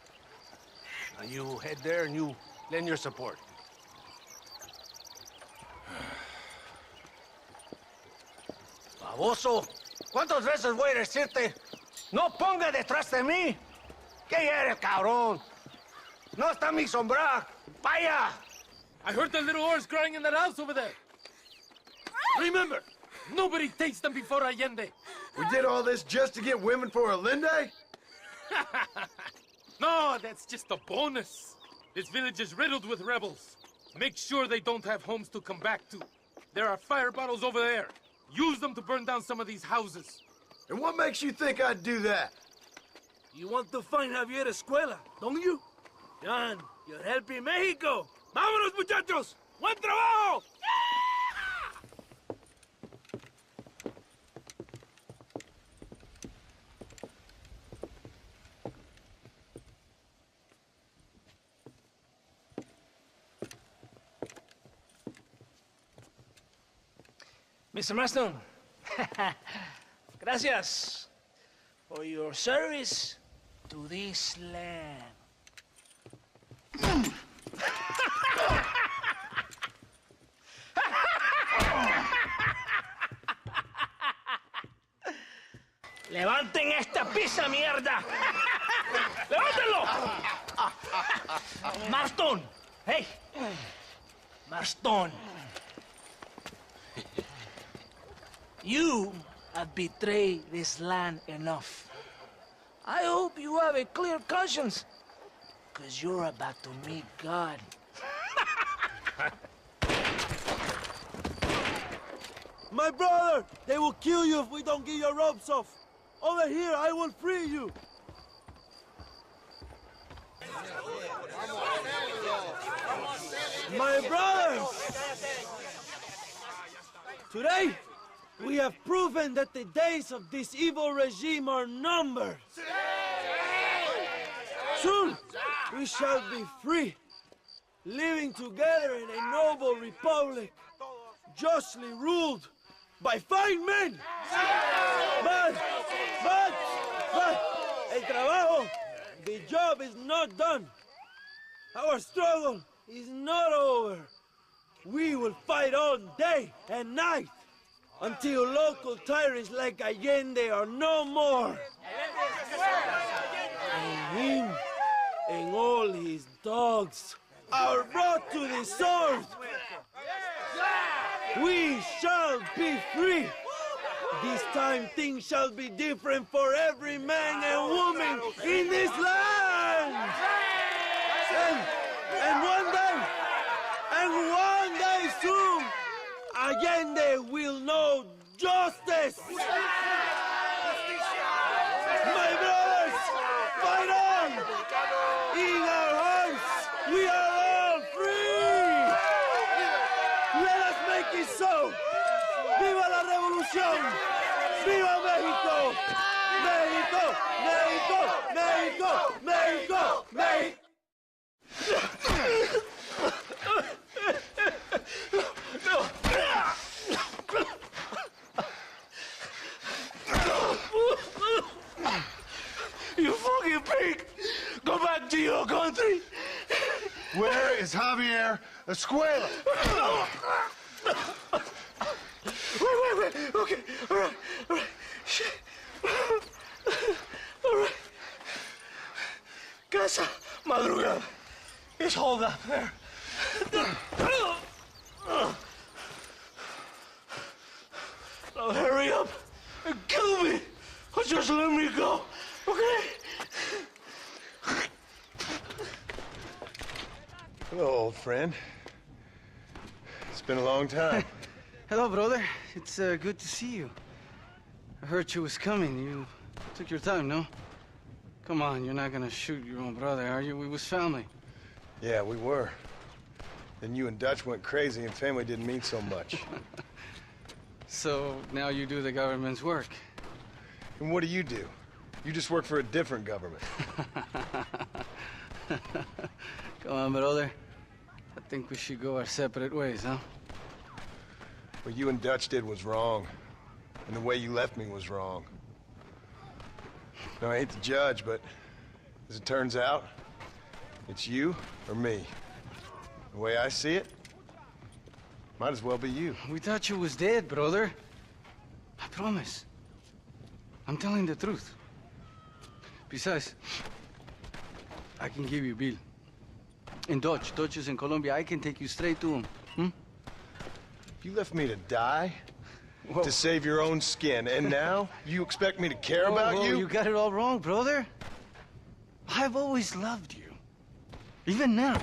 Now you head there and you lend your support. Baboso, ¿cuántas veces voy a decirte? No ponga detrás de mí. ¿Qué eres, cabrón? No está mi sombra. Vaya. I heard the little oars crying in that house over there. Remember, nobody takes them before Allende. We did all this just to get women for Allende? No, that's just a bonus. This village is riddled with rebels. Make sure they don't have homes to come back to. There are fire bottles over there. Use them to burn down some of these houses. And what makes you think I'd do that? You want to find Javier Escuela, don't you? John, you're helping Mexico. ¡Vámonos, muchachos! ¡Buen trabajo! Mr. Marston, gracias for your service to this land. ¡Levanten esta pizza, mierda! ¡Levántenlo! Marston, hey, Marston. You have betrayed this land enough. I hope you have a clear conscience, because you're about to meet God. My brother, they will kill you if we don't get your ropes off. Over here, I will free you. My brothers! Today, we have proven that the days of this evil regime are numbered. Soon, we shall be free, living together in a noble republic, justly ruled by fine men. But, el trabajo, the job is not done. Our struggle is not over. We will fight all day and night until local tyrants like Allende are no more. And him and all his dogs are brought to the sword. We shall be free. This time things shall be different for every man and woman in this land. And one day soon, Allende will know justice. My brothers, fight on! In our hearts, we are all free! Let us make it so! ¡Viva la revolución! ¡Viva México! ¡México! ¡México! ¡México! ¡México! ¡México! to your country. Where is Javier Escuela? Wait. Okay, all right. Shit. All right. Casa Madrugada. It's hold up there. Now hurry up and kill me, or just let me go, okay? Hello, old friend. It's been a long time. Hello, brother. It's good to see you. I heard you was coming. You took your time, no? Come on, you're not gonna shoot your own brother, are you? We was family. Yeah, we were. Then you and Dutch went crazy and family didn't mean so much. So now you do the government's work. And what do? You just work for a different government. Come on, brother. I think we should go our separate ways, huh? What you and Dutch did was wrong. And the way you left me was wrong. Now, I hate to judge, but as it turns out, it's you or me. The way I see it, might as well be you. We thought you was dead, brother. I promise. I'm telling the truth. Besides, I can give you Bill. And Dutch is in Colombia. I can take you straight to him. You left me to die? Whoa. To save your own skin, and now you expect me to care about you? You got it all wrong, brother. I've always loved you. Even now.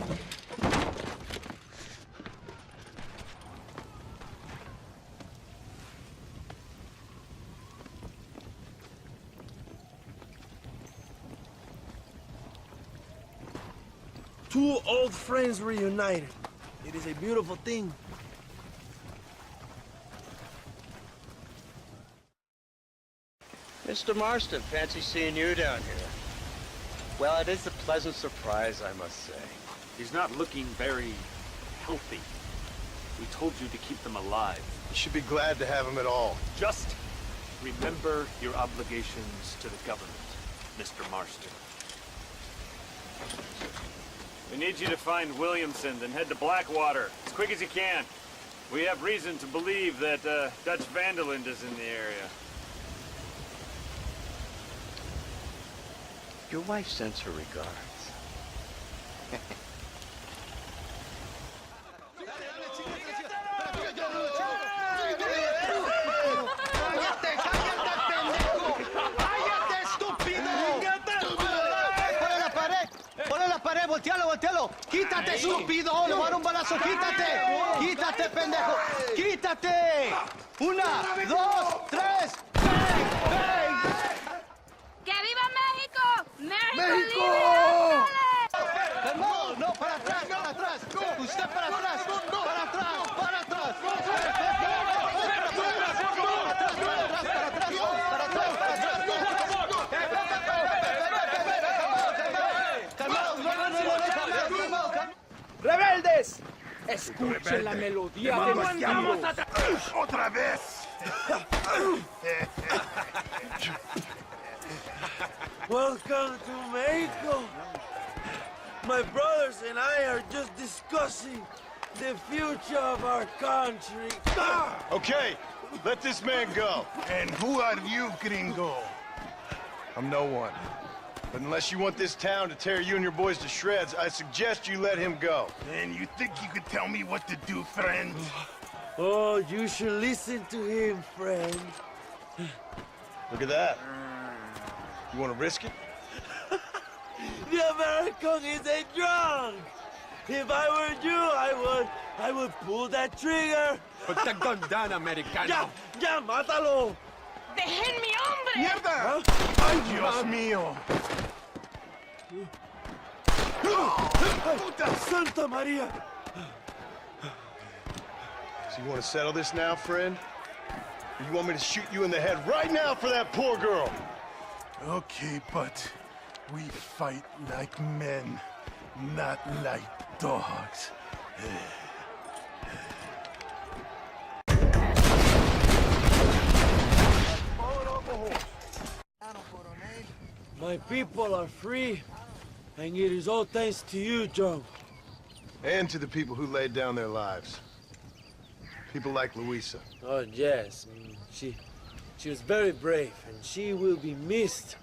Two old friends reunited. It is a beautiful thing. Mr. Marston, fancy seeing you down here. Well, it is a pleasant surprise, I must say. He's not looking very healthy. We told you to keep them alive. You should be glad to have him at all. Just remember your obligations to the government, Mr. Marston. We need you to find Williamson, then head to Blackwater as quick as you can. We have reason to believe that Dutch Vanderland is in the area. Your wife sends her regards. Voltealo. Quítate, estúpido. Le voy a dar un balazo. Quítate, pendejo. Quítate. 1, 2, 3. ¡Bang! ¡Que viva México! ¡México! ¡México! No, para atrás. Usted para atrás. Para atrás. ¡Rebeldes! Escuchen la melodía de los tiros. ¡Otra vez! Welcome to Mexico. My brothers and I are just discussing the future of our country. Okay, let this man go. And who are you, gringo? I'm no one. But unless you want this town to tear you and your boys to shreds, I suggest you let him go. And you think you could tell me what to do, friend? Oh, you should listen to him, friend. Look at that. You want to risk it? The American is a drunk. If I were you, I would pull that trigger. Put the gun down, Americano. Ya, mátalo. ¡Dejen mi hombre! ¡Mierda! ¡Ay, Dios mío! ¡Puta Santa María! So you want to settle this now, friend? Or you want me to shoot you in the head right now for that poor girl? Okay, but we fight like men, not like dogs. My people are free. And it is all thanks to you, Joe. And to the people who laid down their lives. People like Louisa. Oh, yes. She was very brave, and she will be missed.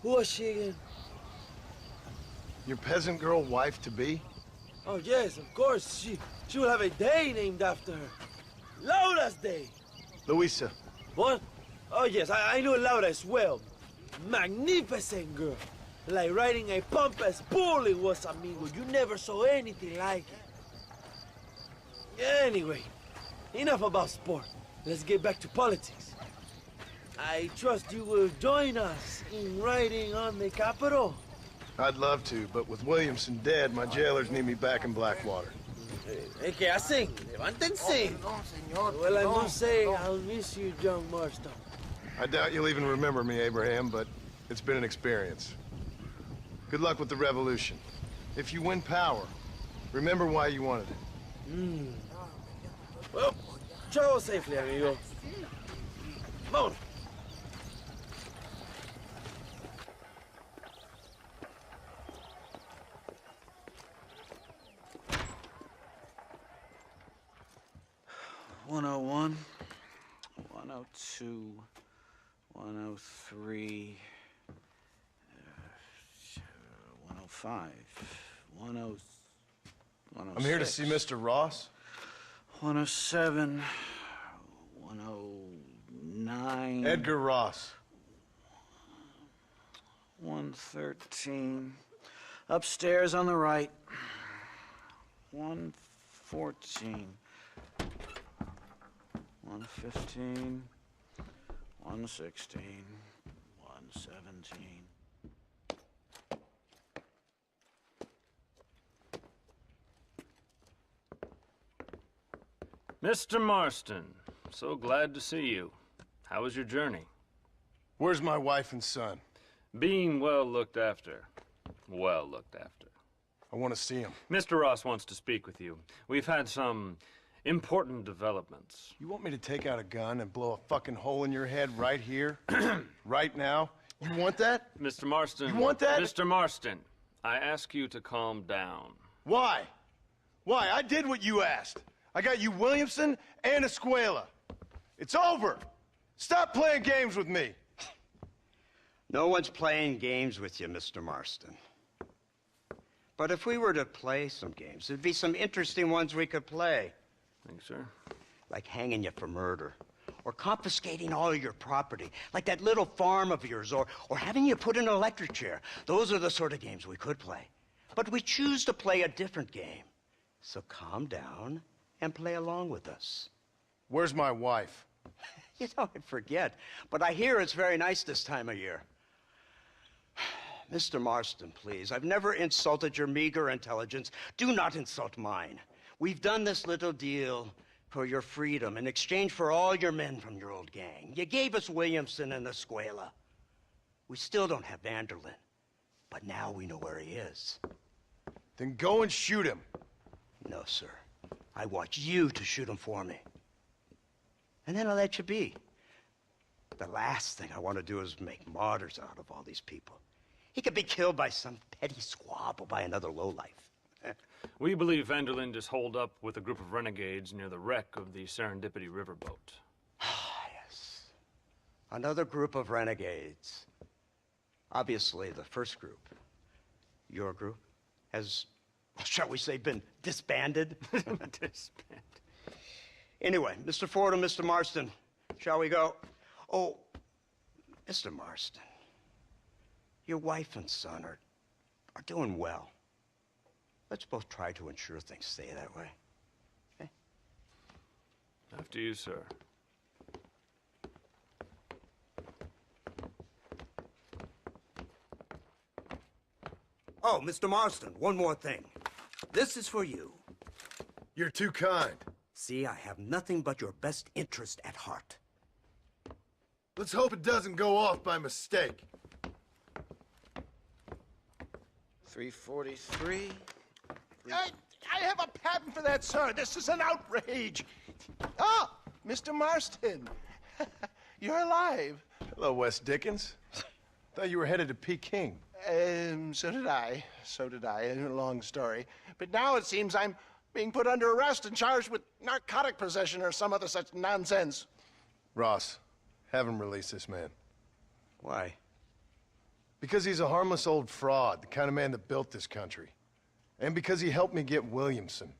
Who was she again? Your peasant girl wife-to-be? Oh, yes, of course. She will have a day named after her. Laura's Day. Louisa. What? Oh, yes, I know Laura as well. Magnificent girl. Like riding a pompous bull it was, amigo. You never saw anything like it. Anyway, enough about sport. Let's get back to politics. I trust you will join us in riding on the Capitol. I'd love to, but with Williamson dead, my jailers need me back in Blackwater. ¿Qué hacen? Levántense. Well, I must say, I'll miss you, John Marston. I doubt you'll even remember me, Abraham, but it's been an experience. Good luck with the revolution. If you win power, remember why you wanted it. Well, travel safely, amigo. Vámonos. '101, 102, 103, 105, 106. I'm here to see Mr. Ross. 107, 109. Edgar Ross. 113. Upstairs on the right. 114. 115. 116. 117. Mr. Marston, so glad to see you. How was your journey? Where's my wife and son? Being well looked after. Well looked after. I want to see him. Mr. Ross wants to speak with you. We've had some important developments. You want me to take out a gun and blow a fucking hole in your head right here? Right now? You want that? Mr. Marston. You want that? Mr. Marston, I ask you to calm down. Why? Why? I did what you asked. I got you Williamson and Escuela. It's over. Stop playing games with me. No one's playing games with you, Mr. Marston. But if we were to play some games, there'd be some interesting ones we could play. Thanks, sir. Like hanging you for murder, or confiscating all of your property, like that little farm of yours, or having you put in an electric chair. Those are the sort of games we could play. But we choose to play a different game. So calm down and play along with us. Where's my wife? You know, I forget, but I hear it's very nice this time of year. Mr. Marston, please, I've never insulted your meager intelligence. Do not insult mine. We've done this little deal for your freedom in exchange for all your men from your old gang. You gave us Williamson and Escuela. We still don't have Vanderlyn, but now we know where he is. Then go and shoot him. No, sir. I want you to shoot him for me. And then I'll let you be. The last thing I want to do is make martyrs out of all these people. He could be killed by some petty squab or by another lowlife. We believe Vanderlyn is holed up with a group of renegades near the wreck of the Serendipity riverboat. Yes. Another group of renegades. Obviously, the first group, your group, has, shall we say, been disbanded? Disbanded. Anyway, Mr. Ford and Mr. Marston, shall we go? Oh, Mr. Marston, your wife and son are doing well. Let's both try to ensure things stay that way. Okay? After you, sir. Oh, Mr. Marston, one more thing. This is for you. You're too kind. See, I have nothing but your best interest at heart. Let's hope it doesn't go off by mistake. 343. I have a patent for that, sir. This is an outrage. Ah, Mr. Marston. You're alive. Hello, West Dickens. Thought you were headed to Peking. So did I. So did I. A long story. But now it seems I'm being put under arrest and charged with narcotic possession or some other such nonsense. Ross, have him release this man. Why? Because he's a harmless old fraud, the kind of man that built this country. And because he helped me get Williamson.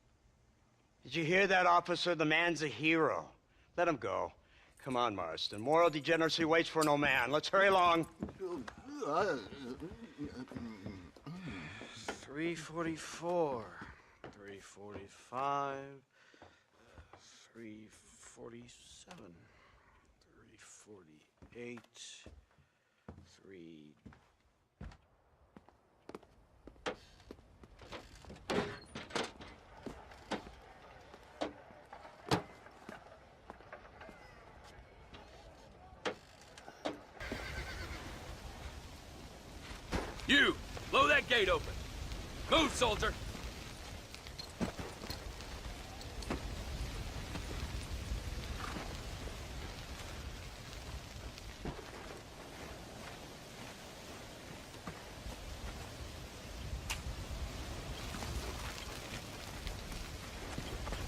Did you hear that, officer? The man's a hero. Let him go. Come on, Marston. Moral degeneracy waits for no man. Let's hurry along. 344, 345, 347, 348, 3... You! Blow that gate open! Move, soldier!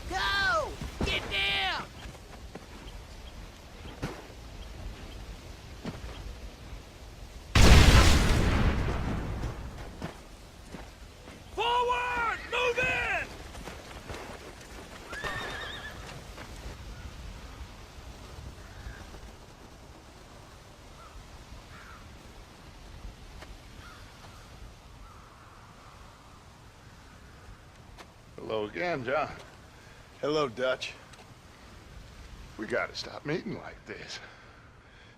Go! Get down! Forward! Move in! Hello again, John. Hello, Dutch. We gotta stop meeting like this.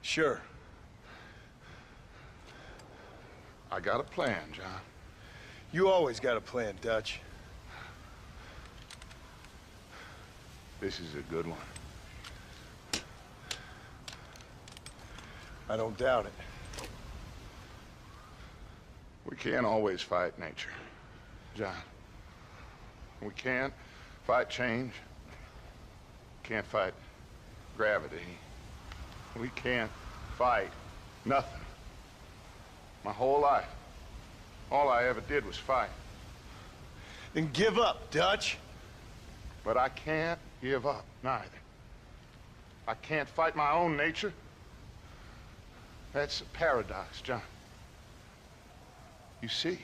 Sure. I got a plan, John. You always got a plan, Dutch. This is a good one. I don't doubt it. We can't always fight nature, John. We can't fight change. Can't fight gravity. We can't fight nothing. My whole life, all I ever did was fight. Then give up, Dutch. But I can't give up, neither. I can't fight my own nature. That's a paradox, John. You see?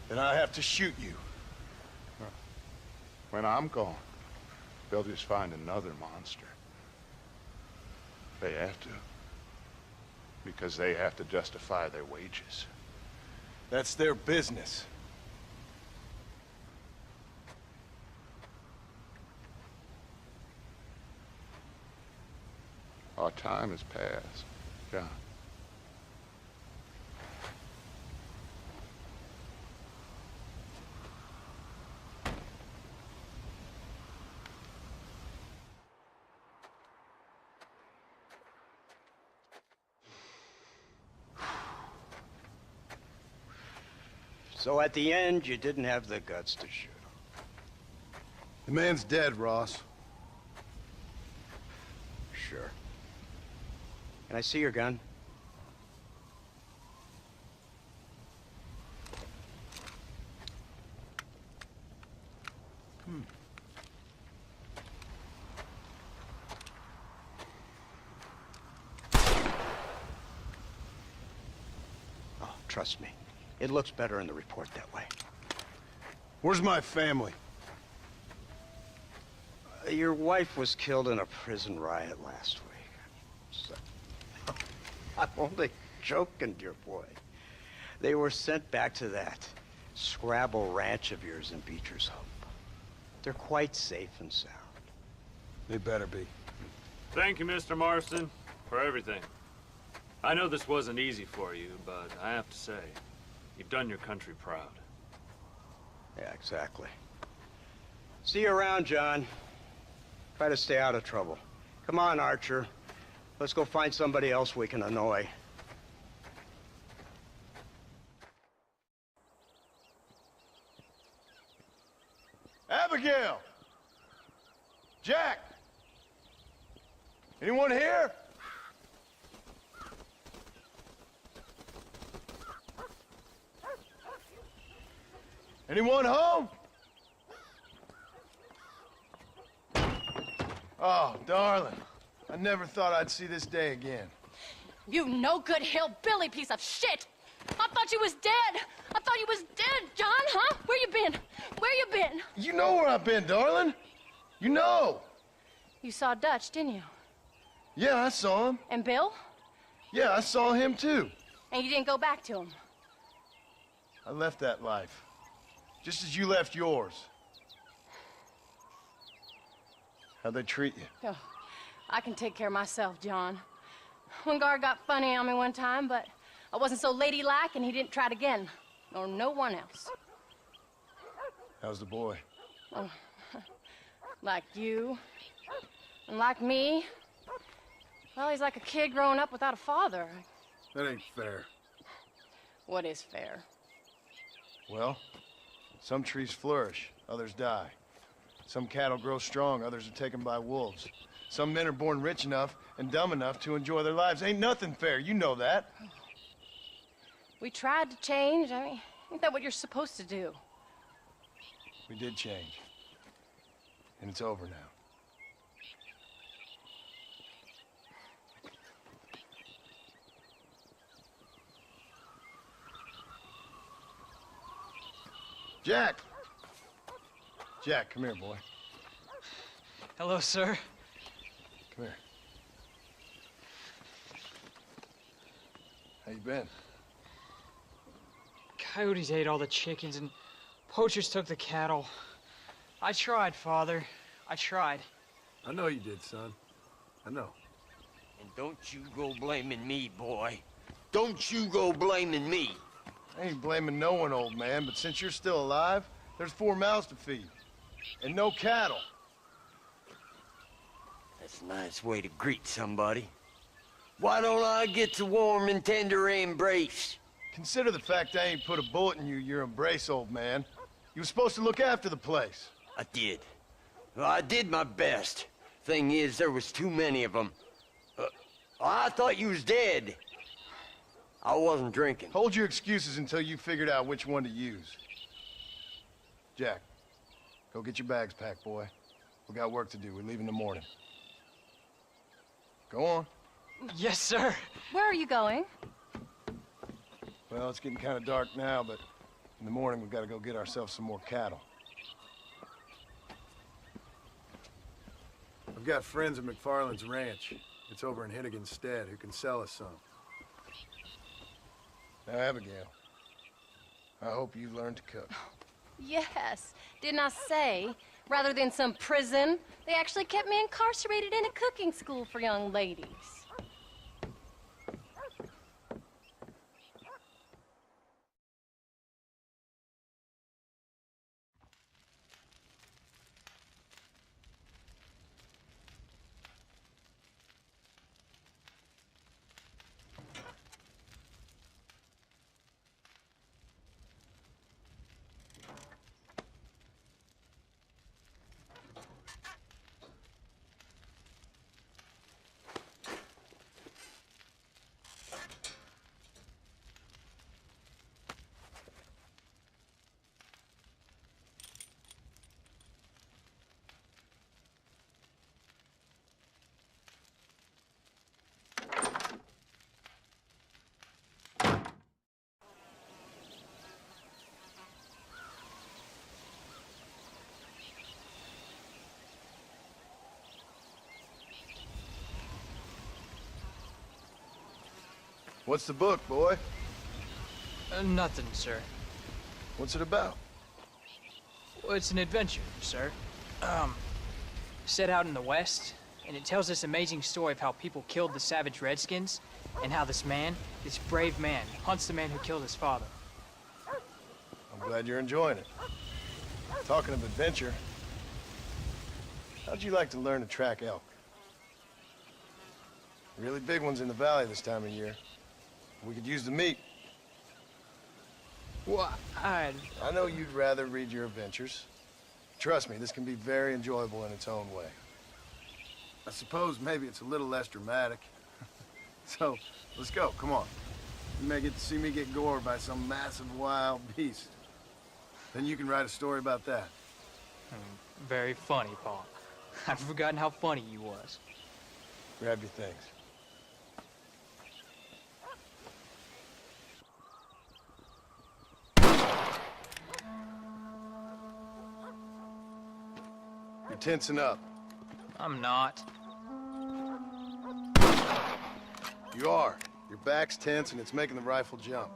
Then I have to shoot you. When I'm gone, they'll just find another monster. They have to. Because they have to justify their wages. That's their business. Our time has passed, John. So at the end, you didn't have the guts to shoot him. The man's dead, Ross. Sure. Can I see your gun? Oh, trust me. It looks better in the report that way. Where's my family? Your wife was killed in a prison riot last week. So, I'm only joking, dear boy. They were sent back to that Scrabble ranch of yours in Beecher's Hope. They're quite safe and sound. They better be. Thank you, Mr. Marston, for everything. I know this wasn't easy for you, but I have to say, you've done your country proud. Yeah, exactly. See you around, John. Try to stay out of trouble. Come on, Archer. Let's go find somebody else we can annoy. Abigail! Jack! Anyone here? Anyone home? Oh, darling. I never thought I'd see this day again. You no-good hillbilly piece of shit! I thought you was dead! I thought you was dead, John, huh? Where you been? Where you been? You know where I've been, darling. You know. You saw Dutch, didn't you? Yeah, I saw him. And Bill? Yeah, I saw him too. And you didn't go back to him? I left that life. Just as you left yours. How'd they treat you? Oh, I can take care of myself, John. One guard got funny on me one time, but I wasn't so ladylike and he didn't try it again. Nor no one else. How's the boy? Oh, like you. And like me. Well, he's like a kid growing up without a father. That ain't fair. What is fair? Well, some trees flourish, others die. Some cattle grow strong, others are taken by wolves. Some men are born rich enough and dumb enough to enjoy their lives. Ain't nothing fair, you know that. We tried to change. I mean, ain't that what you're supposed to do? We did change. And it's over now. Jack! Jack, come here, boy. Hello, sir. Come here. How you been? Coyotes ate all the chickens and poachers took the cattle. I tried, Father. I tried. I know you did, son. I know. And don't you go blaming me, boy. Don't you go blaming me. I ain't blaming no one, old man, but since you're still alive, there's 4 mouths to feed. And no cattle. That's a nice way to greet somebody. Why don't I get the warm and tender embrace? Consider the fact I ain't put a bullet in your embrace, old man. You were supposed to look after the place. I did. Well, I did my best. Thing is, there was too many of them. I thought you was dead. I wasn't drinking. Hold your excuses until you figured out which one to use. Jack, go get your bags packed, boy. We got work to do. We leave in the morning. Go on. Yes, sir. Where are you going? Well, it's getting kind of dark now, but in the morning we've got to go get ourselves some more cattle. I've got friends at McFarland's ranch. It's over in Hennigan's stead who can sell us some. Now, Abigail, I hope you've learned to cook. Yes. Didn't I say, rather than some prison, they actually kept me incarcerated in a cooking school for young ladies. What's the book, boy? Nothing, sir. What's it about? Well, it's an adventure, sir. Set out in the West, and it tells this amazing story of how people killed the savage Redskins, and how this man, this brave man, hunts the man who killed his father. I'm glad you're enjoying it. Talking of adventure, how'd you like to learn to track elk? Really big ones in the valley this time of year. We could use the meat. Well, I know you'd rather read your adventures. Trust me, this can be very enjoyable in its own way. I suppose maybe it's a little less dramatic. So, let's go, come on. You may get to see me get gored by some massive wild beast. Then you can write a story about that. Very funny, Paul. I've forgotten how funny you was. Grab your things. You're tensing up. I'm not. You are. Your back's tense and it's making the rifle jump.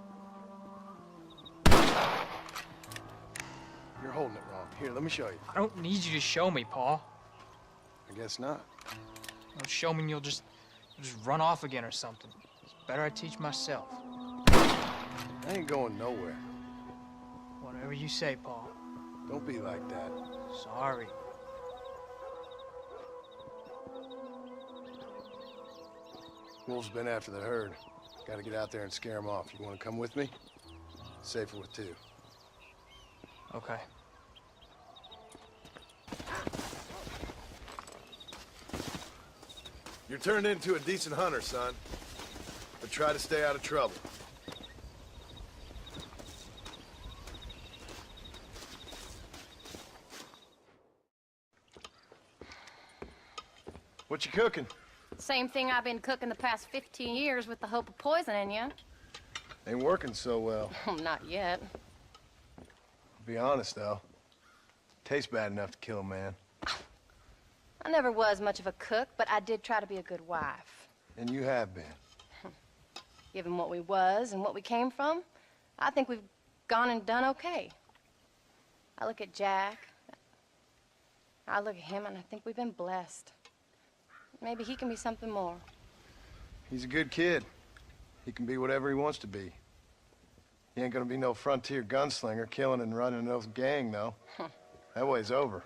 You're holding it wrong. Here, let me show you. I don't need you to show me, Paul. I guess not. Don't show me and you'll just run off again or something. It's better I teach myself. I ain't going nowhere. Whatever you say, Paul. Don't be like that. Sorry. Wolves been after the herd. Gotta get out there and scare them off. You wanna come with me? Safer with two. Okay. You're turned into a decent hunter, son. But try to stay out of trouble. What you cooking? Same thing I've been cooking the past 15 years with the hope of poisoning you. Ain't working so well. Not yet. Be honest, though. Tastes bad enough to kill a man. I never was much of a cook, but I did try to be a good wife. And you have been. Given what we was and what we came from, I think we've gone and done okay. I look at Jack. I look at him, and I think we've been blessed. Maybe he can be something more. He's a good kid. He can be whatever he wants to be. He ain't gonna be no frontier gunslinger killing and running no gang, though. That way's over.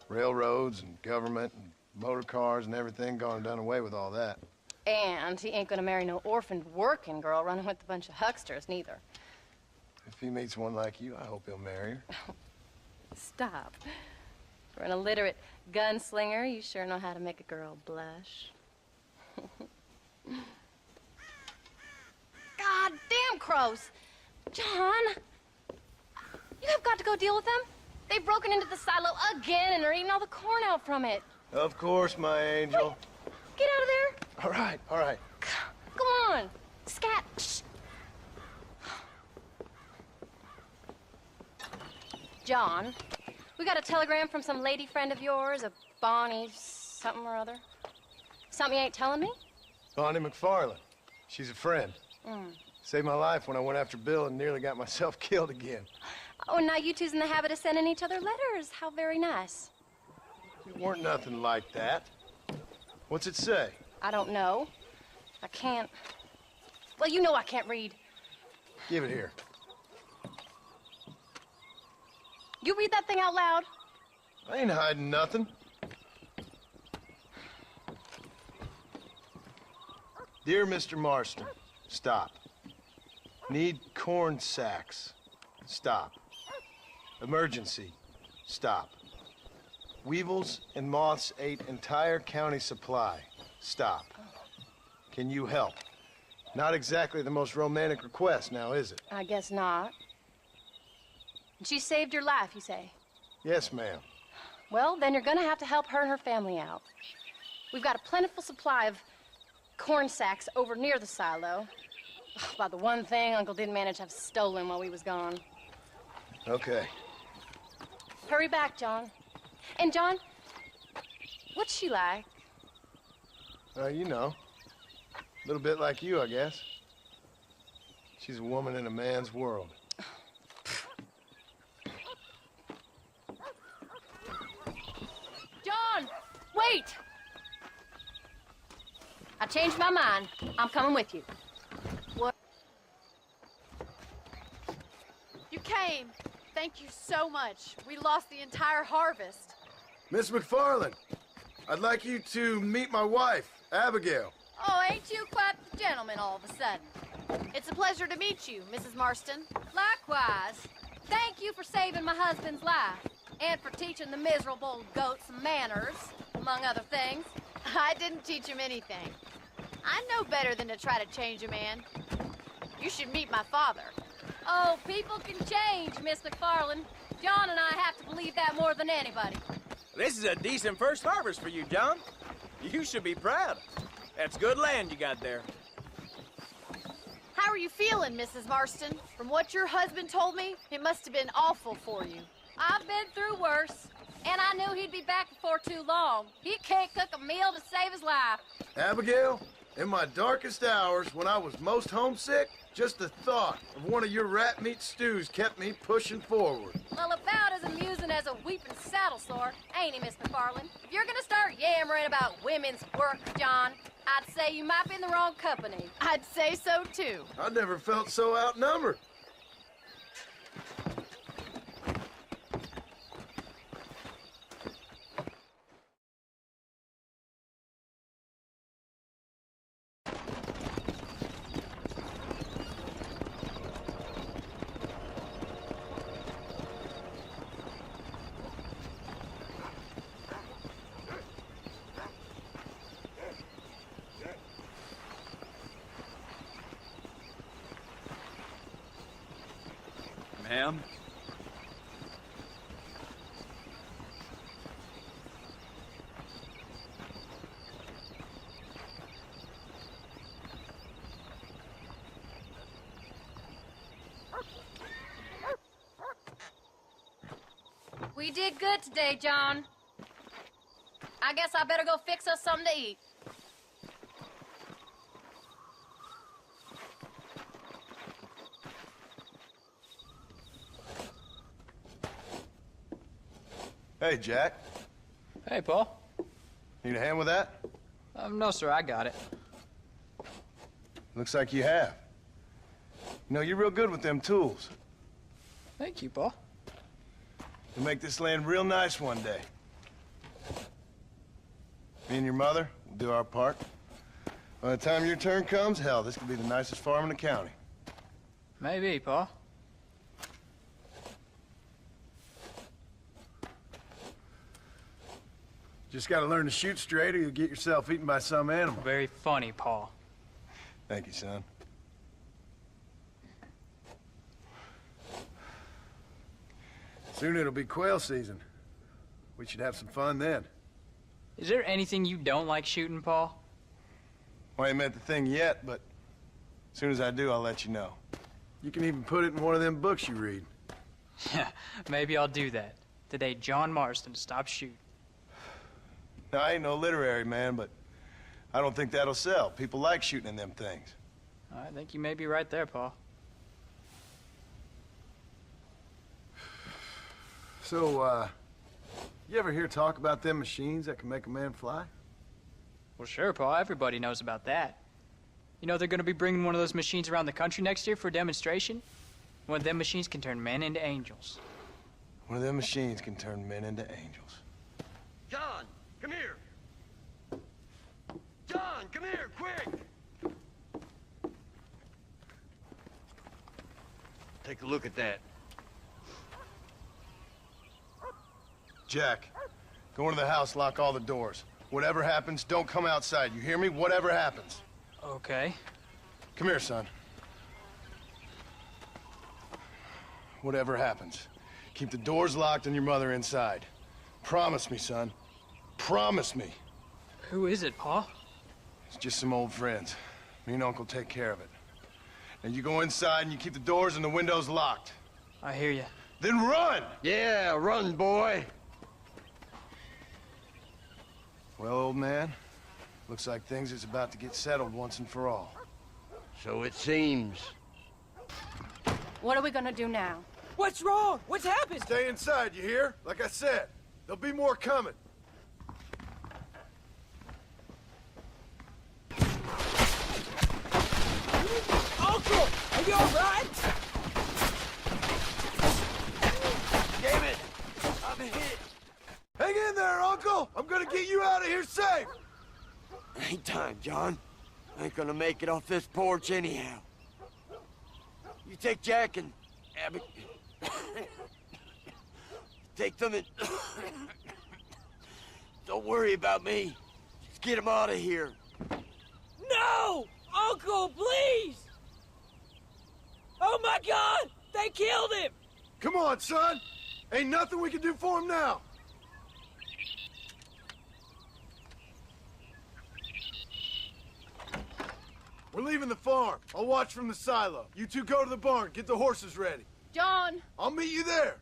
Railroads and government and motor cars and everything gone and done away with all that. And he ain't gonna marry no orphaned working girl running with a bunch of hucksters, neither. If he meets one like you, I hope he'll marry her. Stop. For an illiterate gunslinger, you sure know how to make a girl blush. God damn crows! John! You have got to go deal with them. They've broken into the silo again and are eating all the corn out from it. Of course, my angel. Wait, get out of there. All right, all right. Come on. Scat. Shh. John, we got a telegram from some lady friend of yours, a Bonnie something or other. Something you ain't telling me? Bonnie McFarland. She's a friend. Mm. Saved my life when I went after Bill and nearly got myself killed again. Oh, and now you two's in the habit of sending each other letters. How very nice. It weren't nothing like that. What's it say? I don't know. I can't... Well, you know I can't read. Give it here. You read that thing out loud? I ain't hiding nothing. Dear Mr. Marston, stop. Need corn sacks. Stop. Emergency. Stop. Weevils and moths ate entire county supply. Stop. Can you help? Not exactly the most romantic request now, is it? I guess not. She saved your life, you say? Yes, ma'am. Well, then you're gonna have to help her and her family out. We've got a plentiful supply of corn sacks over near the silo. About the one thing Uncle didn't manage to have stolen while we was gone. Okay. Hurry back, John. And John, what's she like? You know. A little bit like you, I guess. She's a woman in a man's world. John, wait! I changed my mind. I'm coming with you. What? You came. Thank you so much. We lost the entire harvest. Miss McFarland, I'd like you to meet my wife, Abigail. Oh, ain't you quite the gentleman all of a sudden? It's a pleasure to meet you, Mrs. Marston. Likewise. Thank you for saving my husband's life and for teaching the miserable goat some manners, among other things. I didn't teach him anything. I know better than to try to change a man. You should meet my father. Oh, people can change, Miss McFarland. John and I have to believe that more than anybody. This is a decent first harvest for you, John. You should be proud. That's good land you got there. How are you feeling, Mrs. Marston? From what your husband told me, it must have been awful for you. I've been through worse, and I knew he'd be back before too long. He can't cook a meal to save his life. Abigail, in my darkest hours, when I was most homesick, just the thought of one of your rat meat stews kept me pushing forward. Well, about as amusing as a weeping saddle sore, ain't he, Miss McFarland? If you're gonna start yammering about women's work, John, I'd say you might be in the wrong company. I'd say so, too. I never felt so outnumbered. Ma'am? We did good today, John. I guess I better go fix us something to eat. Hey, Jack. Hey, Paul. Need a hand with that? No, sir, I got it. Looks like you have. You know, you're real good with them tools. Thank you, Paul. You'll make this land real nice one day. Me and your mother will do our part. By the time your turn comes, hell, this could be the nicest farm in the county. Maybe, Paul. Just gotta learn to shoot straight or you'll get yourself eaten by some animal. Very funny, Paul. Thank you, son. Soon it'll be quail season. We should have some fun then. Is there anything you don't like shooting, Paul? Well, I ain't met the thing yet, but as soon as I do, I'll let you know. You can even put it in one of them books you read. Yeah, maybe I'll do that. Today, John Marston stopped shooting. Now, I ain't no literary man, but I don't think that'll sell. People like shooting in them things. I think you may be right there, Paul. So, you ever hear talk about them machines that can make a man fly? Well, sure, Paul. Everybody knows about that. You know, they're going to be bringing one of those machines around the country next year for a demonstration. One of them machines can turn men into angels. One of them machines can turn men into angels. John, come here. John, come here, quick. Take a look at that. Jack, go into the house, lock all the doors. Whatever happens, don't come outside. You hear me? Whatever happens. Okay. Come here, son. Whatever happens, keep the doors locked and your mother inside. Promise me, son. Promise me. Who is it, Paul? It's just some old friends. Me and Uncle take care of it. Now you go inside and you keep the doors and the windows locked. I hear you. Then run! Yeah, run, boy. Well, old man, looks like things is about to get settled once and for all. So it seems. What are we gonna do now? What's wrong? What's happened? Stay inside, you hear? Like I said, there'll be more coming. Uncle, are you all right? Damn it! I'm hit. Hang in there, Uncle! I'm gonna get you out of here safe! Ain't time, John. I ain't gonna make it off this porch anyhow. You take Jack and Abby. Take them and... Don't worry about me. Just get them out of here. No! Uncle, please! Oh my God! They killed him! Come on, son! Ain't nothing we can do for him now! We're leaving the farm. I'll watch from the silo. You two go to the barn, get the horses ready. John! I'll meet you there!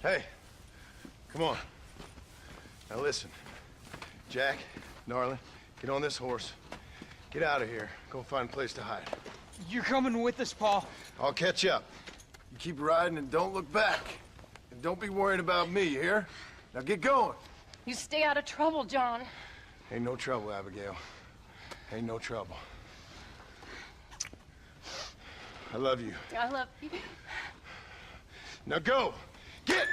Hey, come on. Now listen, Jack, darling, get on this horse. Get out of here. Go find a place to hide. You're coming with us, Paul. I'll catch up. You keep riding and don't look back. And don't be worrying about me, you hear? Now get going. You stay out of trouble, John. Ain't no trouble, Abigail. Ain't no trouble. I love you. I love you. Now go! Get!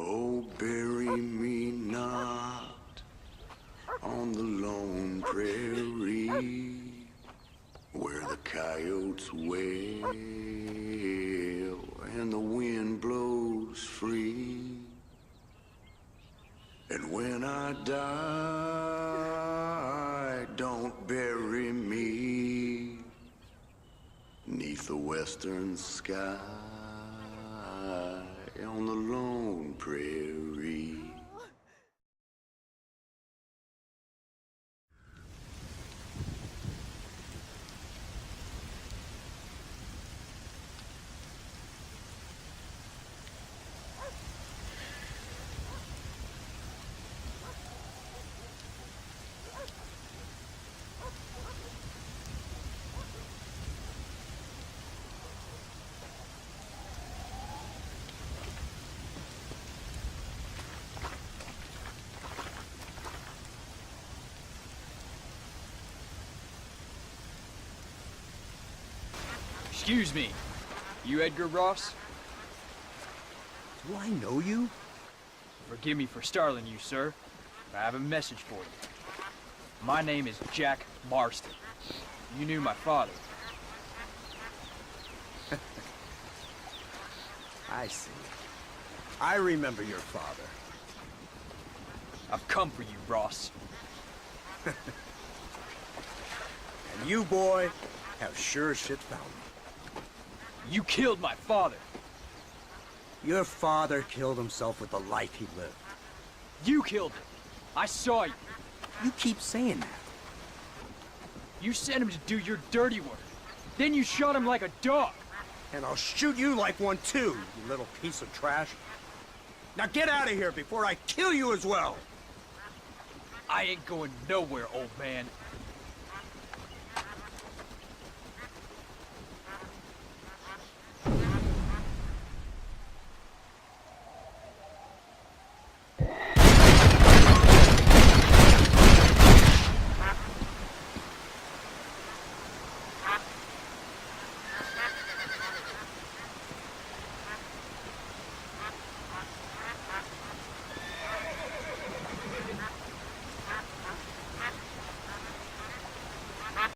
Oh, bury me not on the lone prairie where the coyotes wail and the wind blows free. And when I die, don't bury me 'neath the western sky on the lone prairie. Excuse me. You Edgar Ross? Do I know you? Forgive me for startling you, sir. I have a message for you. My name is Jack Marston. You knew my father. I see. I remember your father. I've come for you, Ross. And you, boy, have sure as shit found me. You killed my father. Your father killed himself with the life he lived. You killed him. I saw you. You keep saying that. You sent him to do your dirty work. Then you shot him like a dog. And I'll shoot you like one too, you little piece of trash. Now get out of here before I kill you as well. I ain't going nowhere, old man.